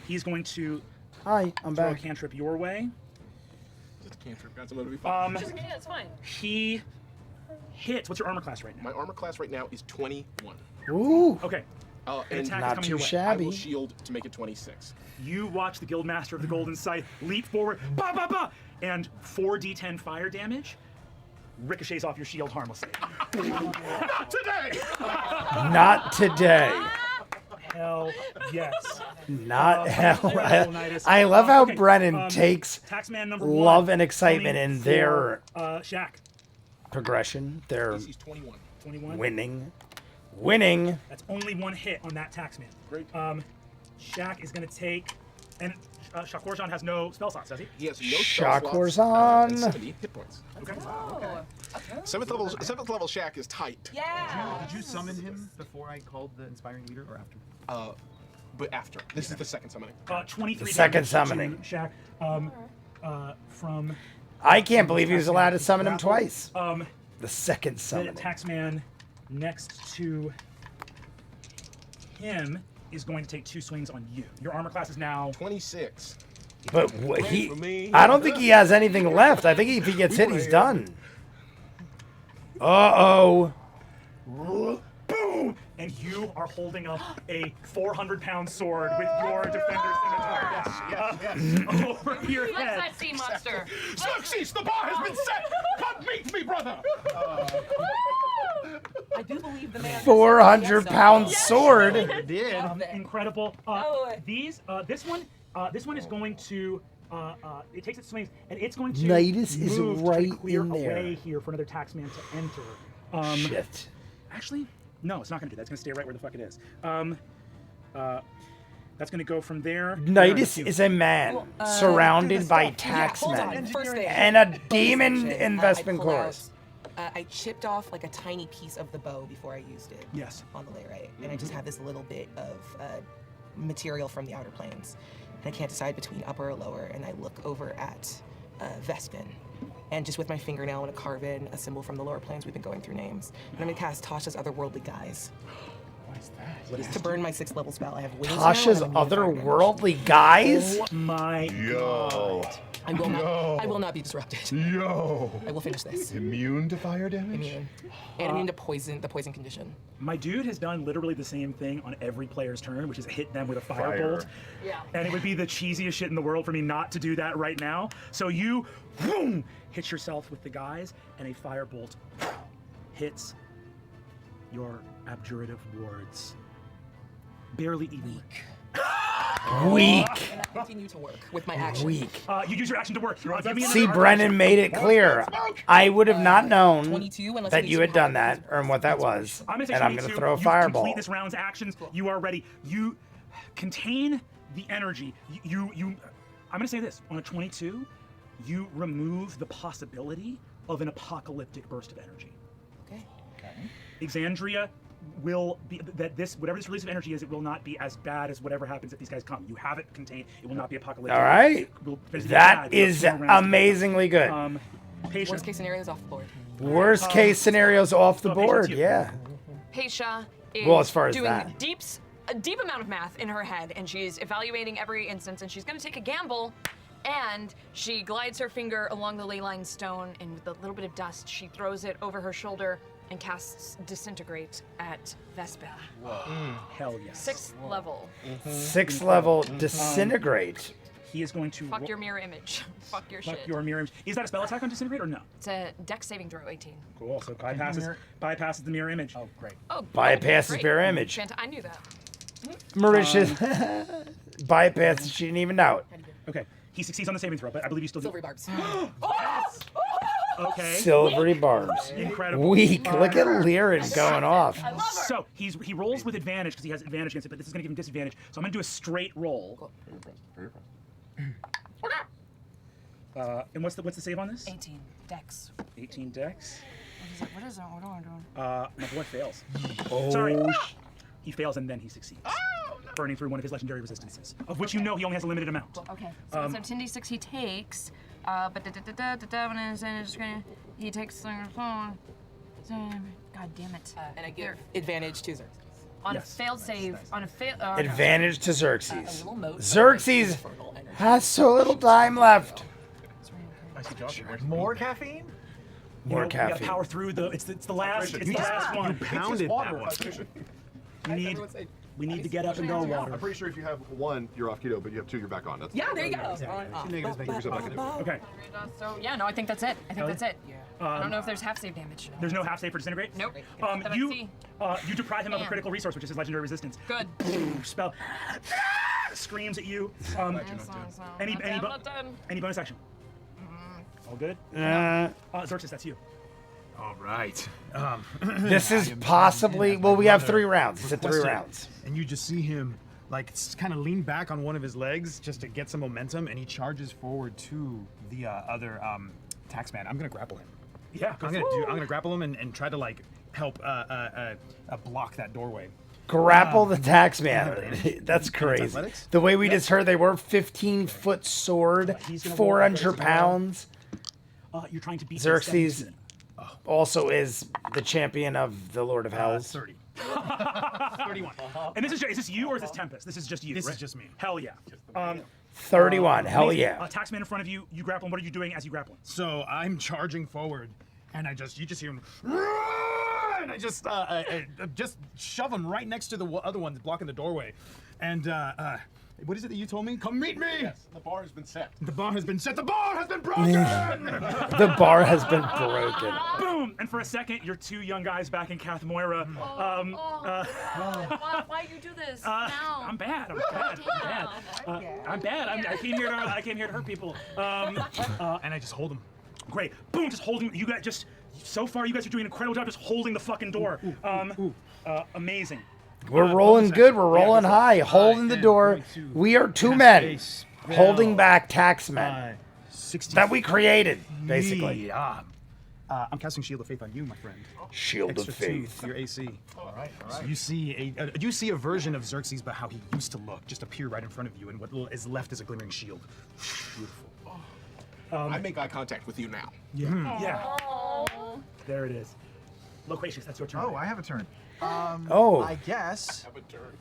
he's going to Hi, I'm throw a back. cantrip your way. Just a cantrip, guys. I'm gonna be fine. Yeah, it's fine. He hits. What's your armor class right now? My armor class right now is 21. Ooh. Okay. And attack Not is coming too your way. I shabby. will shield to make it 26. You watch the Guildmaster of the Golden Scythe leap forward, ba ba ba, and 4d10 fire damage ricochets off your shield harmlessly. Not today! Not today. Hell yes. Not hell. Leonidas. I love how Okay, Brennan takes Taxman number love 1 and excitement coming in their for, Shaq. progression. Their He's 21. 21. winning. That's only 1 hit on that Taxman. Great. Shaq is going to take, and Shakorjan has no spell slots, does he? He has no spell Shakor's slots, on. and 70 hit points. Okay. Oh. 7th level Shaq is tight. Yeah. Did you summon him before I called the inspiring leader, or after? But after. This is the second summoning. 23 The second damage to summoning. Shaq. From I can't believe he was allowed to summon him twice. The second the summon. Taxman next to him is going to take 2 swings on you. Your armor class is now 26. But Pray for me. I don't think he has anything left. I think if he gets hit, he's done. Uh-oh. boom, and you are holding up a 400-pound sword with your defender scimitar over your What's head. that sea monster? Xerxes, the bar has been set! Come meet me, brother! I do believe the man. 400-pound sword. Incredible. Oh. This one is going to. It takes its swings, and it's going to Nidus is move right to clear in there. away here for another taxman to enter. Shit. Actually, no, it's not going to do that. It's going to stay right where the fuck it is. That's going to go from there. Nidus is a man surrounded by Hold taxmen on. First thing. and a demon Section, investment I pull chorus. out, I chipped off like a tiny piece of the bow before I used it. Yes. On the layrite, and I just have this little bit of material from the outer planes, and I can't decide between upper or lower. And I look over at Vespin, and just with my fingernail, I'm gonna carve in a symbol from the lower planes. We've been going through names, and I'm gonna cast Tasha's Otherworldly Guise. What is that? What is To burn my 6th level spell. I have wings now, Tasha's and I'm immune to fire damage. otherworldly guys? Oh my Yo. I will not be disrupted. Yo. I will finish this. Immune to fire damage? Immune. And immune to poison, the poison condition. My dude has done literally the same thing on every player's turn, which is hit them with a Fire. firebolt. Yeah. And it would be the cheesiest shit in the world for me not to do that right now. So you, boom, hit yourself with the guys, and a firebolt hits your abjurative wards. Barely even work. Weak. And I continue to work with my action. Weak. You use your action to work. Give me See, another Brennan made it clear. I would have not known 22, unless that you had 22 done that or what that was. I'm gonna say And I'm 22. going to throw a You fireball. complete this round's actions. You are ready. You contain the energy. I'm gonna say this. On a 22, you remove the possibility of an apocalyptic burst of energy. Okay. Exandria will be whatever this release of energy is, it will not be as bad as whatever happens if these guys come. You have it contained. It will not be apocalyptic. All right. That is You have 4 rounds to amazingly good. go. Patience. Worst case scenario is off the board. Worst case scenarios off the Patience, board. you. Yeah. Paisha is Well, as far as doing that. a deep amount of math in her head, and she's evaluating every instance, and she's going to take a gamble, and she glides her finger along the ley line stone, and with a little bit of dust, she throws it over her shoulder and casts Disintegrate at Vespa. Hell yes. 6th level. 6th level disintegrate. He is going to Fuck your mirror image. Fuck your fuck shit. your mirror image. Is that a spell attack on Disintegrate or no? It's a dex saving throw, 18. Cool. So bypasses the mirror image. Oh, great. Oh, Bypasses great. mirror image. I knew that. Mauritius bypasses. She didn't even know it. Okay. He succeeds on the saving throw, but I believe you still do. Silvery barbs. Okay. Silvery barbs. Incredible. Weak. Look at Lyran going off. So he rolls with advantage because he has advantage against it, but this is going to give him disadvantage. So I'm going to do a straight roll. And what's the save on this? 18 dex. 18 dex. What is that? What am I doing? My boy fails. Sorry. He fails and then he succeeds. Burning through one of his legendary resistances, of which you know he only has a limited amount. Okay, so 10d6 he takes, but he takes. God damn it. And I give advantage to Xerxes. On Yes. a failed save, on a fail. Advantage to Xerxes. Little note. Xerxes has so little time left. I see Josh. More caffeine? You More know, we gotta caffeine. power through the. It's the last. It's the last one. Pounded that one. We need to get up and go water. I'm pretty sure if you have 1, you're off keto, but you have 2, you're back on. That's Yeah, there you go. Okay. So yeah, no, I think that's it. I think that's it. I don't know if there's half save damage. There's no half save for disintegrate. Nope. That I You see. deprive him of a Man. critical resource, which is his legendary resistance. Good. Spell screams at you. Any bonus action? All good. Xerxes, that's you. All right. This is possibly. Well, we have 3 rounds. It's at 3 rounds. And you just see him like kind of lean back on one of his legs just to get some momentum, and he charges forward to the other taxman. I'm gonna grapple him. Yeah. I'm gonna grapple him and try to like help block that doorway. Grapple the taxman. That's crazy. athletics? The way we just heard, they were 15-foot sword, He's gonna roll 400 athletics as well. pounds. You're trying to beat Xerxes 17. also is the champion of the Lord of Hells. 30. 31. And is this you or is this Tempest? This is just you. This is right? just me. Hell yeah. 31. Hell yeah. Taxman in front of you. You grapple. What are you doing as you grapple? So I'm charging forward, and you just hear him, and I just shove him right next to the other one that's blocking the doorway, and what is it that you told me? Come meet me. Yes, the bar has been set. The bar has been set. The bar has been broken. The bar has been broken. Boom! And for a second, you're 2 young guys back in Kath Moira. Why you do this now? I'm bad. I'm bad. I came here to hurt people. And I just hold him. Great. Boom! Just holding. You guys just. So far, you guys are doing an incredible job just holding the fucking door. Amazing. We're rolling good. We're rolling high. Holding the door. We are 2 men holding back taxmen 60 that we created, basically. Yeah. I'm casting Shield of Faith on you, my friend. Shield of Extra 2 faith. for your AC. All right. So you see a version of Xerxes, but how he used to look, just appear right in front of you, and what is left is a glimmering shield. Beautiful. I make eye contact with you now. Yeah. There it is. Loquacious, that's your turn. Oh, I have a turn. Oh. I guess. Have a turn.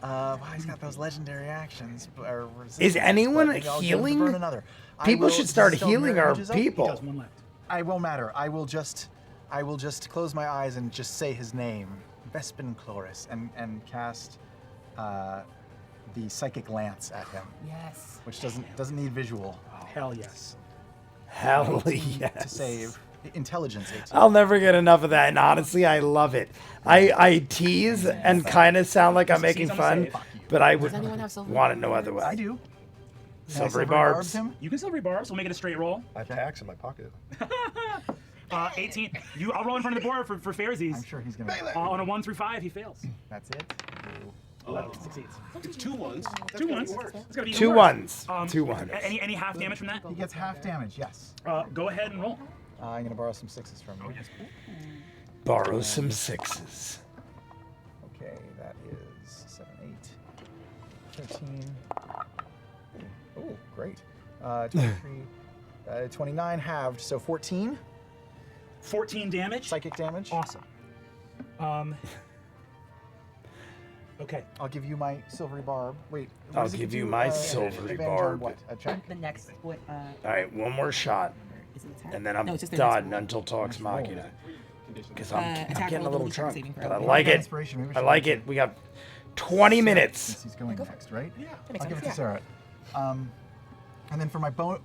Well, he's got those legendary actions. Or Is anyone but maybe I'll give him to healing? burn another. People should start still healing mirror our images up? He people. does 1 left. I won't matter. I will just close my eyes and just say his name, Vespin Chloris, and cast the psychic lance at him, Yes. which doesn't need visual Hell yes. Hell to yes. save. Intelligence 18. I'll never get enough of that, and honestly, I love it. I tease and kind of sound like I'm making fun, but I would anyone have silver want it no other way. I do. Silvery barbs. him? You can silvery barbs. We'll make it a straight roll. I have tacks in my pocket. 18. I'll roll in front of the board for fairsies. I'm sure he's gonna. On a 1 through 5, he fails. That's it. 11 succeeds. It's 2 ones. 2 ones. It's gonna be Two worse. ones. Um, 2 ones. Any half damage from that? He gets half damage. Yes. Go ahead and roll. I'm gonna borrow some 6s from you. Borrow some 6s. Okay, that is 7, 8, 13. Oh, great. 23, 29 halved, so 14 14 damage. psychic damage. Awesome. Okay. I'll give you my silvery barb. Wait. what I'll does it give you do? my silvery advantage on barb. What? A check? The next, what, All right, one more shot, is it attack? and then I'm No, it's just the done next until Talks Machina. Because I'm attack getting a roll, little ability, drunk, saving but throw. I Maybe like it. Inspiration, maybe we I should like do it. We got 20 minutes. Since he's going next, right? Yeah. That makes I'll give it to sense. Sarah. And then for my bonus,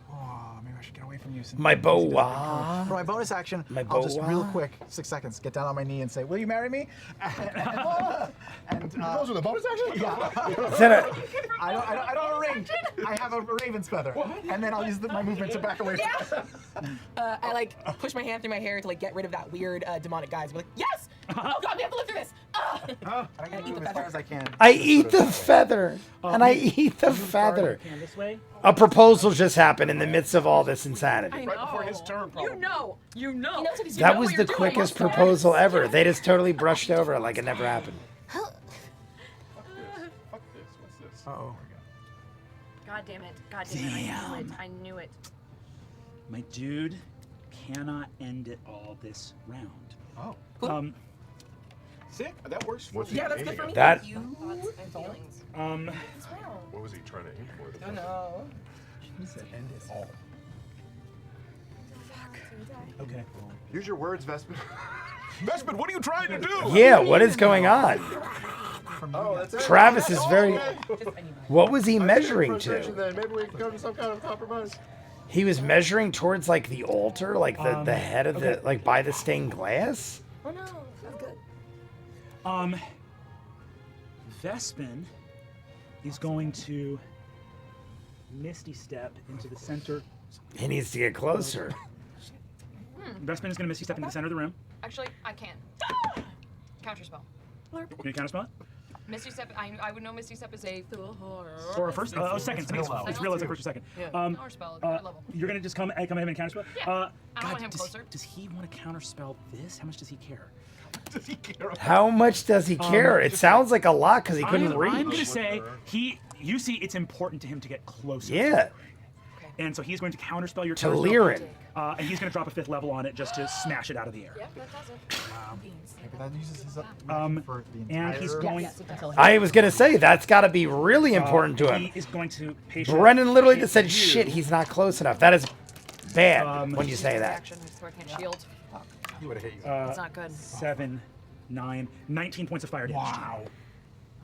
maybe I should get away from you. My boa. For my bonus action, My I'll just boa. real quick, 6 seconds, get down on my knee and say, "Will you marry me?" And Those are the bonus action? Is that a- I don't have a ring. I have a raven's feather, and then I'll use my movement to back away. I like push my hand through my hair to like get rid of that weird demonic guise. I'm like, yes! Oh god, we have to live through this! I'm gonna move as far as I can. I eat the feather, and I eat the feather. Hand this way. A proposal just happened in the midst of all this insanity. I Right before his turn, You probably. know. You know. He knows what he's That doing. was the quickest proposal ever. They just totally brushed over it like it never happened. Fuck this. What's this? Uh-oh. God damn it. God damn it. I knew it. I knew it. My dude cannot end it all this round. Oh. Sick. That works for What's me. he Yeah, that's good aiming for me. at? That You Thoughts and feelings. What was he trying to aim for? don't know. He said end it all. Okay. Use your words, Vespin. Vespin, what are you trying to do? Yeah, what is going on? Oh, that's it. Travis is very. Just anybody. What was he I think measuring frustration to? Then. Maybe we can come to some kind of compromise. He was measuring towards like the altar, like the head of the, like by the stained glass. Oh no, that's good. Vespin is going to Misty Step into the center. He needs to get closer. Vespin is going to Misty Step into the center of the room. Actually, I can. Counter spell. Can you counter spell it? Misty Step. I would know Misty Step is a Or a first? Second. I think it's real as a first or second. counter spell at third level. You're going to just come him and counter spell? Yeah. I God, want him does, closer. Does he want to counter spell this? How much does he care? Does he care? How much does he care? It sounds like a lot because he couldn't I'm going to reach. say you see it's important to him to get closer. Yeah. And so he's going to counterspell your To counterspell. Lirin. And he's going to drop a 5th level on it just to smash it out of the air. Yep, that does it. But that uses his magic for the entire. And he's going. I was gonna say that's got to be really important to him. He is going to patient. Brennan literally just said, you. "Shit, he's not close enough." That is bad when you say that. Action. Throw can't shield. He would have hit you. It's not good. 7, 9, 19 points of fire damage. Wow.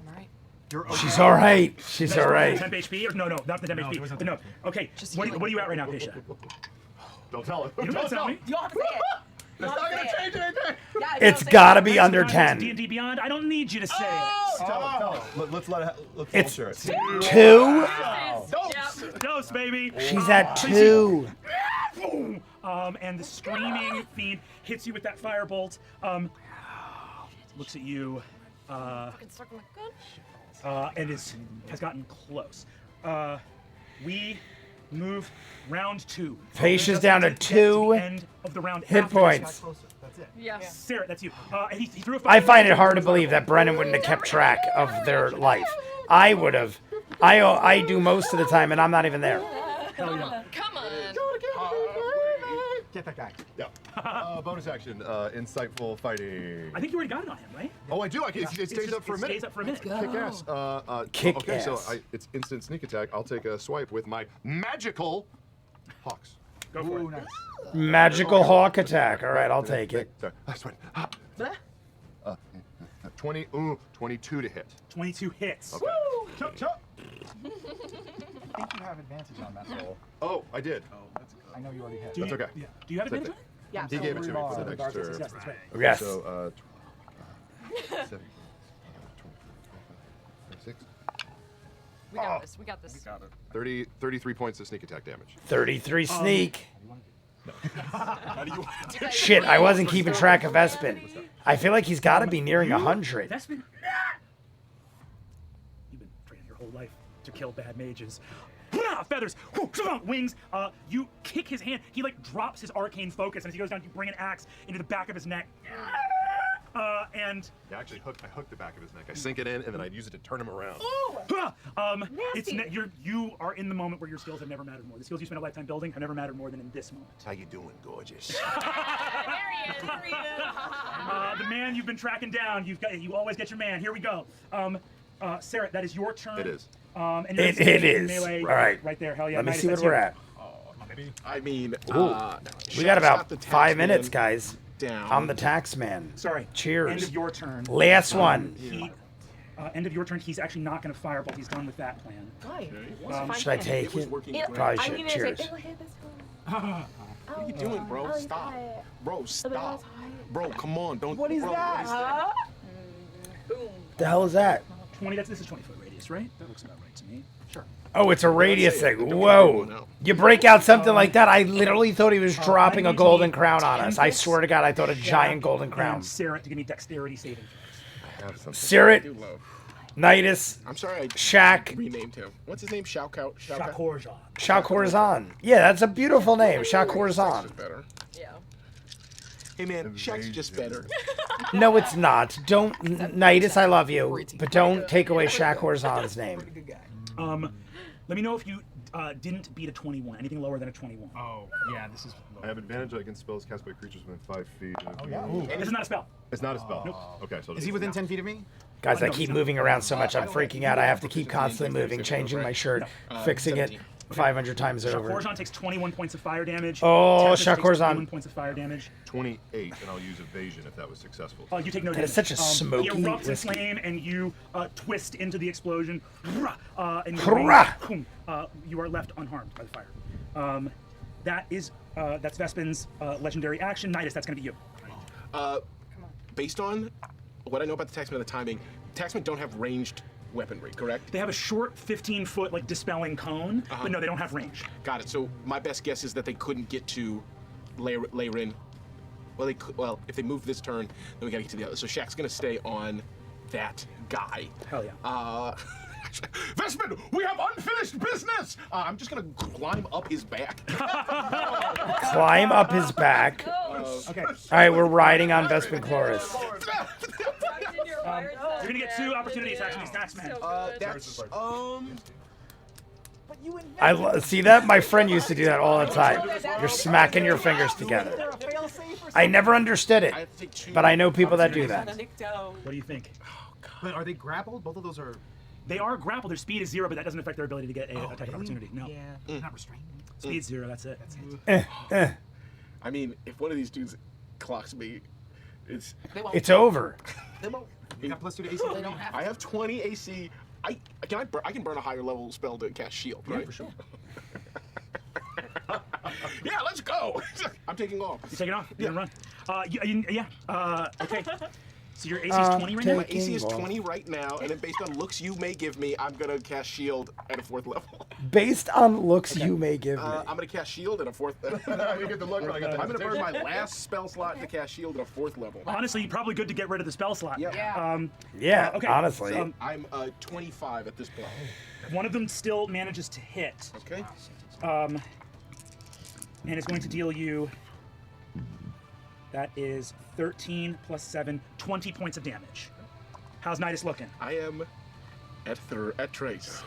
I'm alright. You're okay. She's all right. She's all right. 10 HP? Or no, not the 10 it HP. wasn't No. Okay. What are you at right now, Keisha? Don't tell him. You don't have to tell me. You don't have to say it. It's not going to change anything. Yeah, It's gotta be under D&D 10. Beyond. I don't need you to say Tell him. Let's let it. Let's It's share it. 2. it. Dose, baby. She's at 2. And the screaming fiend hits you with that firebolt. Looks at you. Fucking circle my gun. And has gotten close. We move round 2. Patience down to Get 2 the end of the round hit after points. That's it. Yeah. Sarah, that's you. And he threw a I find it hard to believe that Brennan wouldn't have kept track of their life. I would have. I do most of the time, and I'm not even there. Hell yeah. Come on. Get that guy. Yeah. Bonus action. Insightful fighting. I think you already got it on him, right? Oh, I do. It stays up for a minute. Stays up for a minute. Kick ass. Kick okay, so ass. it's instant sneak attack. I'll take a swipe with my magical hawks. Go for Ooh, it. nice. Magical hawk attack. All right, I'll take it. Sorry, I sweat. 22 to hit. 22 hits. Okay. Chop, chop. I think you have advantage on that roll. Oh, I did. I know you already hit. Do That's you, okay. Yeah. Do you have advantage on it? Yeah. He gave it to me for the Dark next turn. Yes, that's right. Yes. So, 7, 26, We got this. We got this. 33 points of sneak attack damage. 33 sneak. How do you? Shit, I wasn't keeping track of Vespin. I feel like he's got to be nearing 100. Vespin, you've been training your whole life to kill bad mages. Feathers, wings. You kick his hand. He like drops his arcane focus, and as he goes down, you bring an axe into the back of his neck. And Yeah, actually, I hook the back of his neck. I sink it in, and then I use it to turn him around. it's you are in the moment where your skills have never mattered more. The skills you spent a lifetime building have never mattered more than in this moment. How you doing, gorgeous? The man you've been tracking down. You always get your man. Here we go. Sarah, that is your turn. It is. And It is. melee, Right. there. Hell yeah. Let me Midas, see what that's we're you. at. I mean, We got about 5 minutes, guys. guys. Down. I'm the tax man. Sorry. Cheers. End of your turn. Last one. End of your turn. He's actually not going to firebolt. He's done with that plan. Why? Should I take It was it? working Yeah, great. Probably I should. mean, it's Cheers. like, What are you doing, bro? Stop. Bro, stop. Bro, come on. Don't. What is bro, that? What is that? The hell is that? 20. This is 20-foot radius, right? That looks about right to me. Sure. Oh, it's a radius say, thing. don't Whoa. know. You break out something like that. I literally thought he was dropping a golden crown on us. I swear to God, I thought a giant golden crown. And Sarah to give me dexterity saving throws. I Sirit, do love. Nidus, I'm sorry I Shaq, renamed him. What's his name? Shao Shakorzon. Shakorzan. Yeah, that's a beautiful name. Just Shakorzan. better. Yeah. Hey man, Shaq's just better. No, it's not. Don't, Nidus, I love you, but don't take away Shakorzan's name. Let me know if you didn't beat a 21. Anything lower than a 21. Oh, yeah, this is. I have advantage against spells cast by creatures within 5 feet. Oh, yeah. This is not a spell. It's not a spell. Okay, so Is he within 10 feet of me? Guys, I keep moving around so much, I'm freaking out. I have to keep constantly moving, changing my shirt, fixing it 500 times over. Shakorzon takes 21 points of fire damage. Oh, Tempest takes Shakorzan. 21 points of fire damage. 28, and I'll use evasion if that was successful. You take no That damage. is such a smoky He erupts in whiskey. flame, and you twist into the explosion. And Hurrah! you are left unharmed by the fire. That's Vespin's legendary action. Nidus, that's going to be you. Based on what I know about the taxmen and the timing, taxmen don't have ranged weaponry, correct? They have a short 15-foot like dispelling cone, but no, they don't have range. Got it. So my best guess is that they couldn't get to Leyrin. Well, they could. Well, if they move this turn, then we gotta get to the other. So Shaq's gonna stay on that guy. Hell yeah. Vespin, we have unfinished business. I'm just gonna climb up his back. Climb up his back. Okay. All right, we're riding on Vespin Chloris. You're gonna get 2 opportunities actually, Snacksman. That's See that? My friend used to do that all the time. You're smacking your fingers together. I never understood it, I have to take 2 but I know people that do that. What do you think? But are they grappled? Both of those are They are grappled. Their speed is 0, but that doesn't affect their ability to get a attack opportunity. No. not restrained. Speed's 0. That's it. I mean, if one of these dudes clocks me, It's over. You got plus 2 to AC? I have 20 AC. I can burn a higher level spell to cast shield, right? Yeah, for sure. Yeah, let's go. I'm taking off. You take it off. You're gonna run. Okay. So your AC is 20 right now? My AC is 20 right now, and then based on looks you may give me, I'm gonna cast shield at a 4th level. Based on looks you may give me. I'm gonna cast shield at a 4th. You get the look. I'm gonna burn my last spell slot to cast shield at a 4th level. Honestly, probably good to get rid of the spell slot. Yeah. Yeah, okay. honestly. I'm 25 at this point. One of them still manages to hit. Okay. And it's going to deal you. That is 13 plus 7, 20 points of damage. How's Nidus looking? I am at Trace.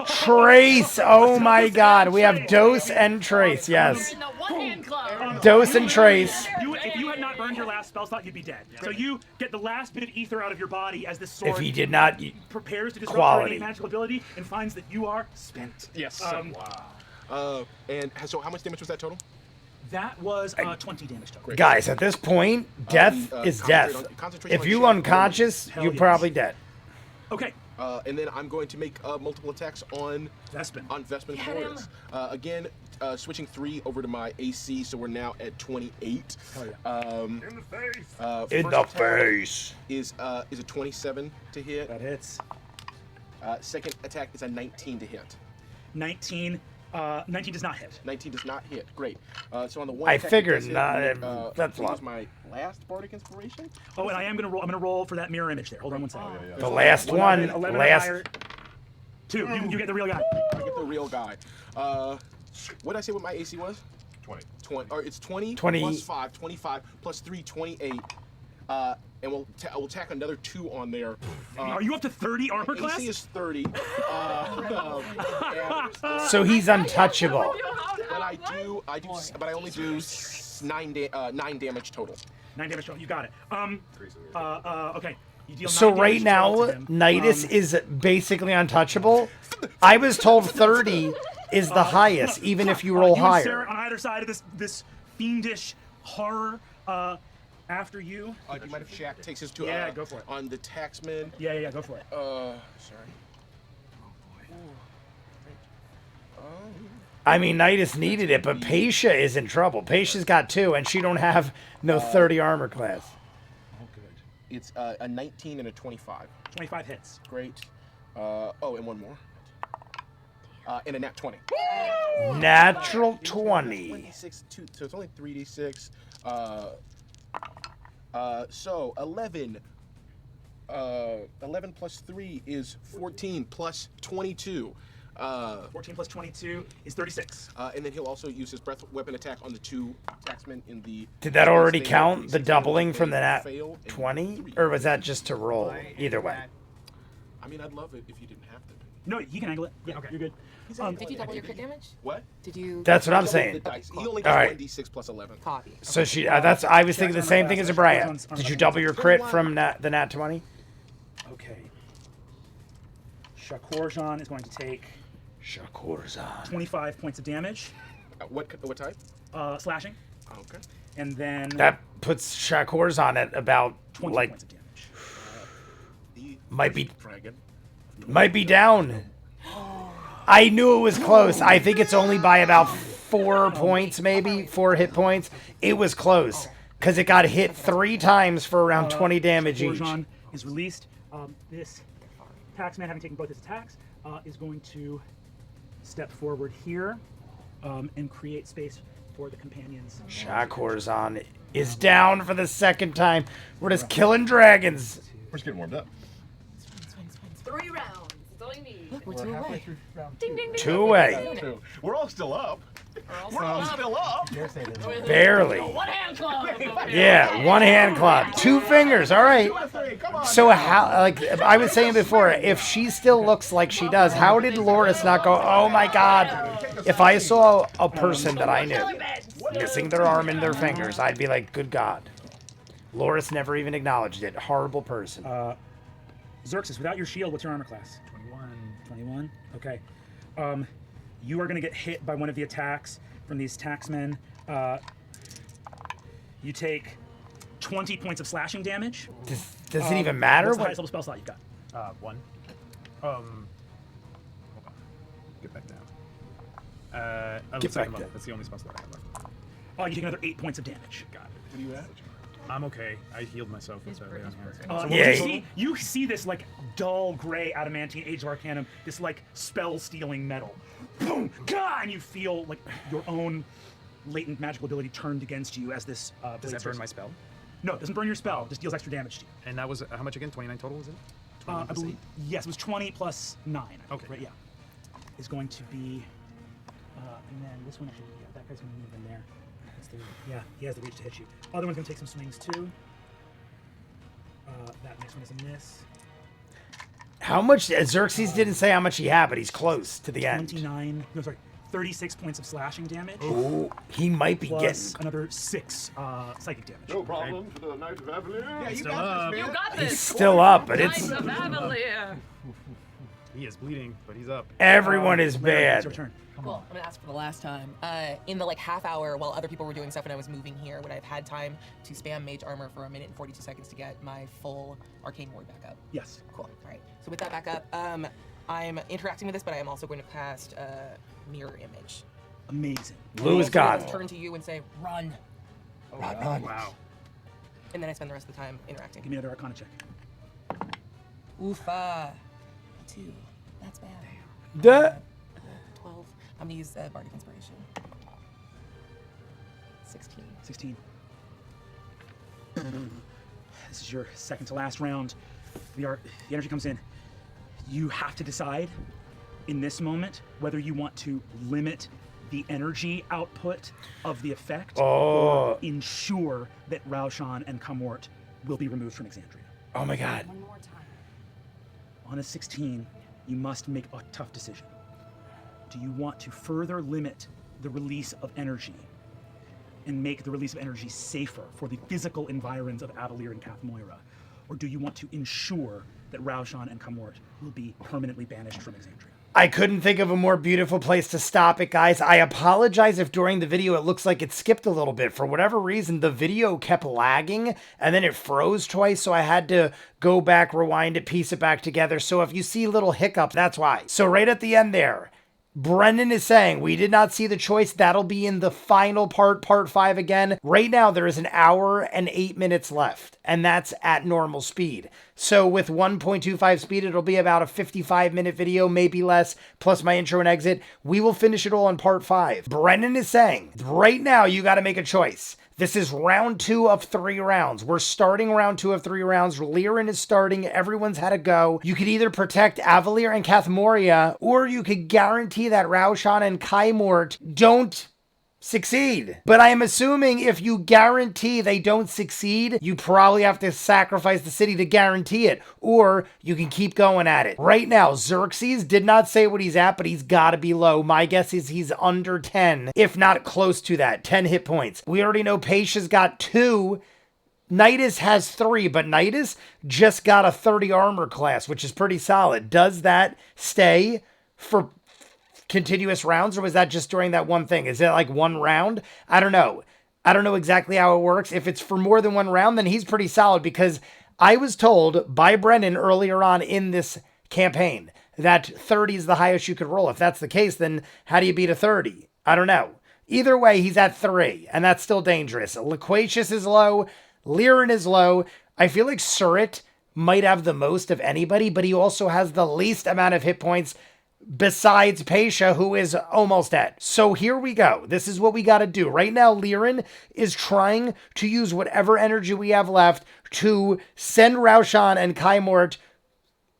Trace! Oh my god. We have Dose and Trace, yes. In the one-hand club. Dose and Trace. If you had not burned your last spell slot, you'd be dead. So you get the last bit of ether out of your body as this sword If he did not. prepares to disrupt Quality. your magical ability and finds that you are spent. Yes. And so how much damage was that total? That was 20 damage total. Guys, at this point, death is death. Concentrate If on you Shaq. unconscious, Hell you're yes. probably dead. Okay, And then I'm going to make multiple attacks on Vespin. Vespin Flores. Again, switching 3 over to my AC, so we're now at 28. Hell yeah. In the face. In the face. Is a 27 to hit. That hits. Second attack is a 19 to hit. 19 does not hit. 19 does not hit. Great. So on the one I attack figured it does not. hit, That's use one. my last bardic inspiration. Oh, and I am gonna roll. I'm gonna roll for that mirror image there. Hold on one second. The last one. 11 or Last. higher. 2. You get the real guy. I get the real guy. What did I say what my AC was? 20. 20. Or it's 20, 20. plus 5. 25 plus 3, 28. And we'll tack another 2 on there. Are you up to 30 armor class? AC is 30. So he's untouchable. But I only do 9 damage total. 9 damage total. You got it. Okay. You deal So 9 right damage now, total to him. Nidus is basically untouchable. I was told 30 is the highest, even if you roll you and Sarah higher. on either side of this fiendish horror. After you. Do you mind if Shaq takes his 2 Yeah, go for it. on the taxman? Yeah, go for it. Sorry. I mean, Nidus needed it, but Paisha is in trouble. Paisha's got 2, and she don't have no 30 armor class. Oh, good. It's a 19 and a 25. 25 hits. Great. And one more. And a nat 20. Natural 20. 26, 2, so it's only 3d6. So 11. 11 plus 3 is 14 plus 22. 14 plus 22 is 36. And then he'll also use his breath weapon attack on the 2 taxmen in the. Did that already they count, have the 16 doubling if from the they nat fail and 20? 3. Or was that just to roll? Either way. I mean, I'd love it if you didn't have to. No, he can angle it. Yeah, okay. You're good. Did you double your crit damage? What? Did you? That's what I'm Double saying. the dice. He only All does right. 1d6 plus 11. Copy. So she, I was thinking the same thing as Abraya. Did you double your crit from the nat 20? Okay. Shakorjan is going to take Shakurzan. 25 points of damage, What type? slashing, Okay. and then That puts Shakurzan at about, 20 like, points of damage. might be Dragon. down. I knew it was close. I think it's only by about 4 points, maybe 4 hit points. It was close because it got hit 3 times for around 20 damage each. Shakorjan is released. This taxman, having taken both his attacks, is going to step forward here and create space for the companions. Shakurzan is down for the second time. We're just killing dragons. We're just getting warmed up. 3 rounds. That's all you need. Look, we're 2 away. Ding, ding, ding. 2 away. We're all still up. We're all Still up. Barely. One hand club. Yeah, 1 hand club. 2 fingers. All right. So how, like I was saying before, if she still looks like she does, how did Loris not go, oh my God? If I saw a person that I knew missing their arm and their fingers, I'd be like, good God. Loris never even acknowledged it. Horrible person. Xerxes, without your shield, what's your armor class? 21. Okay. You are going to get hit by one of the attacks from these taxmen. You take 20 points of slashing damage. Does it even matter? What's the What- highest level spell slot you've got? 1. Hold on. Get back down. Get back level. down. That's the only spell slot I have left. You take another 8 points of damage. Got it. What are you at? I'm okay. I healed myself with that. Yeah. You see this like dull gray adamantine Age of Arcanum, this like spell-stealing metal. Boom! Gah! And you feel like your own latent magical ability turned against you as this. Does blade that burn starts- my spell? No, it doesn't burn your spell. It just deals extra damage to you. And that was how much again? 29 total was it? I believe, yes, it was 20 plus 9. I think, Okay. Right, yeah. Is going to be. And then this one, actually, yeah, that guy's going to move in there. Yeah, he has the reach to hit you. Other one's going to take some swings too. That next one is a miss. How much? Xerxes didn't say how much he had, but he's close to the end. 36 points of slashing damage. Ooh, he might be Plus getting. another 6 psychic damage. No problem for the Knight of Avalier. Yeah, you Still got up. this, You man. got He's this. still up, but it's. Knights of Avalier. He is bleeding, but he's up. Everyone is Larry, it's your bad. turn. Well, I'm gonna ask for the last time. In the like half hour while other people were doing stuff and I was moving here, would I have had time to spam mage armor for 1 minute and 42 seconds to get my full arcane ward back up? Yes. Cool. All right. So with that back up, I'm interacting with this, but I am also going to cast mirror image. Amazing. Blue is So I'm gone. gonna turn to you and say, "Run." Wow. And then I spend the rest of the time interacting. Give me another Arcana check. Oofa. 2. That's bad. Duh. 12. I'm gonna use Bardic Inspiration. 16. 16. This is your second to last round. The energy comes in. You have to decide in this moment whether you want to limit the energy output of the effect or ensure that Raushan and Kamort will be removed from Exandria. Oh my god. One more time. On a 16, you must make a tough decision. Do you want to further limit the release of energy and make the release of energy safer for the physical environs of Avalir and Kath Moira? Or do you want to ensure that Raushan and Kamort will be permanently banished from Exandria? I couldn't think of a more beautiful place to stop it, guys. I apologize if during the video it looks like it skipped a little bit. For whatever reason, the video kept lagging and then it froze twice, so I had to go back, rewind it, piece it back together. So if you see little hiccups, that's why. So right at the end there, Brendan is saying, we did not see the choice. That'll be in the final part 5 again. Right now, there is 1 hour and 8 minutes left, and that's at normal speed. So with 1.25 speed, it'll be about a 55-minute video, maybe less, plus my intro and exit. We will finish it all in part 5. Brendan is saying, right now, you got to make a choice. This is round 2 of 3 rounds. We're starting round 2 of 3 rounds. Liren is starting. Everyone's had a go. You could either protect Avalir and Kath Moria, or you could guarantee that Raushan and Kaimort don't succeed. But I am assuming if you guarantee they don't succeed, you probably have to sacrifice the city to guarantee it, or you can keep going at it. Right now, Xerxes did not say what he's at, but he's got to be low. My guess is he's under 10, if not close to that, 10 hit points. We already know Paisha's got 2. Nidus has 3, but Nidus just got a 30 armor class, which is pretty solid. Does that stay for continuous rounds, or was that just during that one thing? Is it like one round? I don't know. I don't know exactly how it works. If it's for more than one round, then he's pretty solid, because I was told by Brennan earlier on in this campaign that 30 is the highest you could roll. If that's the case, then how do you beat a 30? I don't know. Either way, he's at 3, and that's still dangerous. Loquacious is low. Liren is low. I feel like Surrit might have the most of anybody, but he also has the least amount of hit points besides Paisha, who is almost at. So here we go. This is what we got to do. Right now, Liren is trying to use whatever energy we have left to send Raushan and Kaimort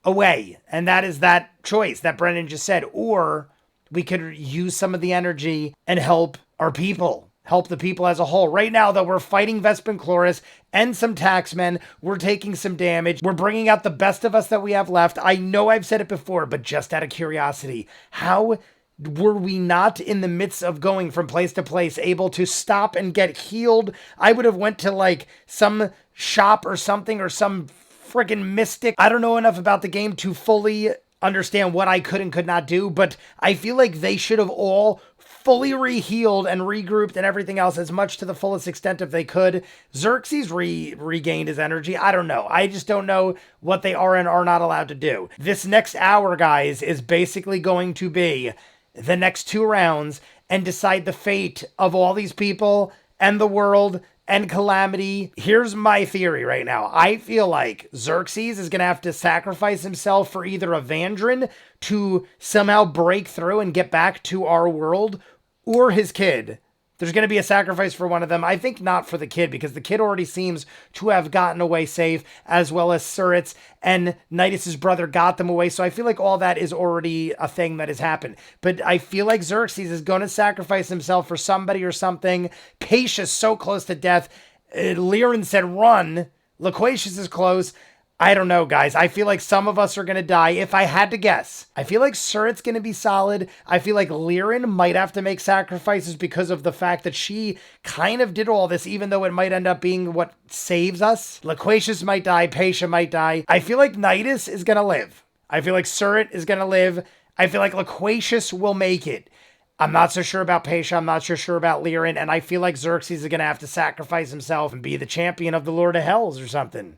away. And that is that choice that Brennan just said. Or we could use some of the energy and help our people. Help the people as a whole. Right now, though, we're fighting Vespin Chloris and some taxmen. We're taking some damage. We're bringing out the best of us that we have left. I know I've said it before, but just out of curiosity, how were we not in the midst of going from place to place able to stop and get healed? I would have went to like some shop or something, or some freaking mystic. I don't know enough about the game to fully understand what I could and could not do, but I feel like they should have all fully re-healed and regrouped and everything else as much to the fullest extent if they could. Xerxes regained his energy. I don't know. I just don't know what they are and are not allowed to do. This next hour, guys, is basically going to be the next 2 rounds and decide the fate of all these people and the world and Calamity. Here's my theory right now. I feel like Xerxes is going to have to sacrifice himself for either Evandrin to somehow break through and get back to our world, or his kid. There's going to be a sacrifice for one of them. I think not for the kid, because the kid already seems to have gotten away safe, as well as Surrit's and Nidus's brother got them away. So I feel like all that is already a thing that has happened. But I feel like Xerxes is going to sacrifice himself for somebody or something. Paisha's so close to death. Liren said run. Loquacious is close. I don't know, guys. I feel like some of us are going to die. If I had to guess, I feel like Surrit's going to be solid. I feel like Liren might have to make sacrifices because of the fact that she kind of did all this, even though it might end up being what saves us. Loquacious might die. Paisha might die. I feel like Nidus is going to live. I feel like Surratt is going to live. I feel like Loquacious will make it. I'm not so sure about Pasha. I'm not so sure about Lirin. And I feel like Xerxes is going to have to sacrifice himself and be the champion of the Lord of Hells or something.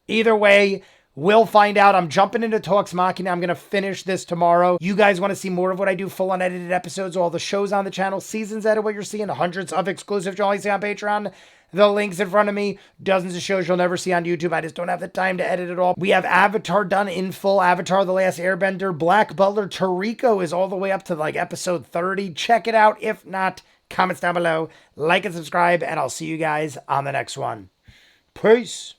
Either way, we'll find out. I'm jumping into Talks Machina. I'm going to finish this tomorrow. You guys want to see more of what I do, full unedited episodes, all the shows on the channel, seasons edit, what you're seeing, hundreds of exclusive you'll only see on Patreon. The link's in front of me. Dozens of shows you'll never see on YouTube. I just don't have the time to edit it all. We have Avatar done in full. Avatar: The Last Airbender. Black Butler Toriko is all the way up to like episode 30. Check it out. If not, comments down below. Like and subscribe, and I'll see you guys on the next one. Peace.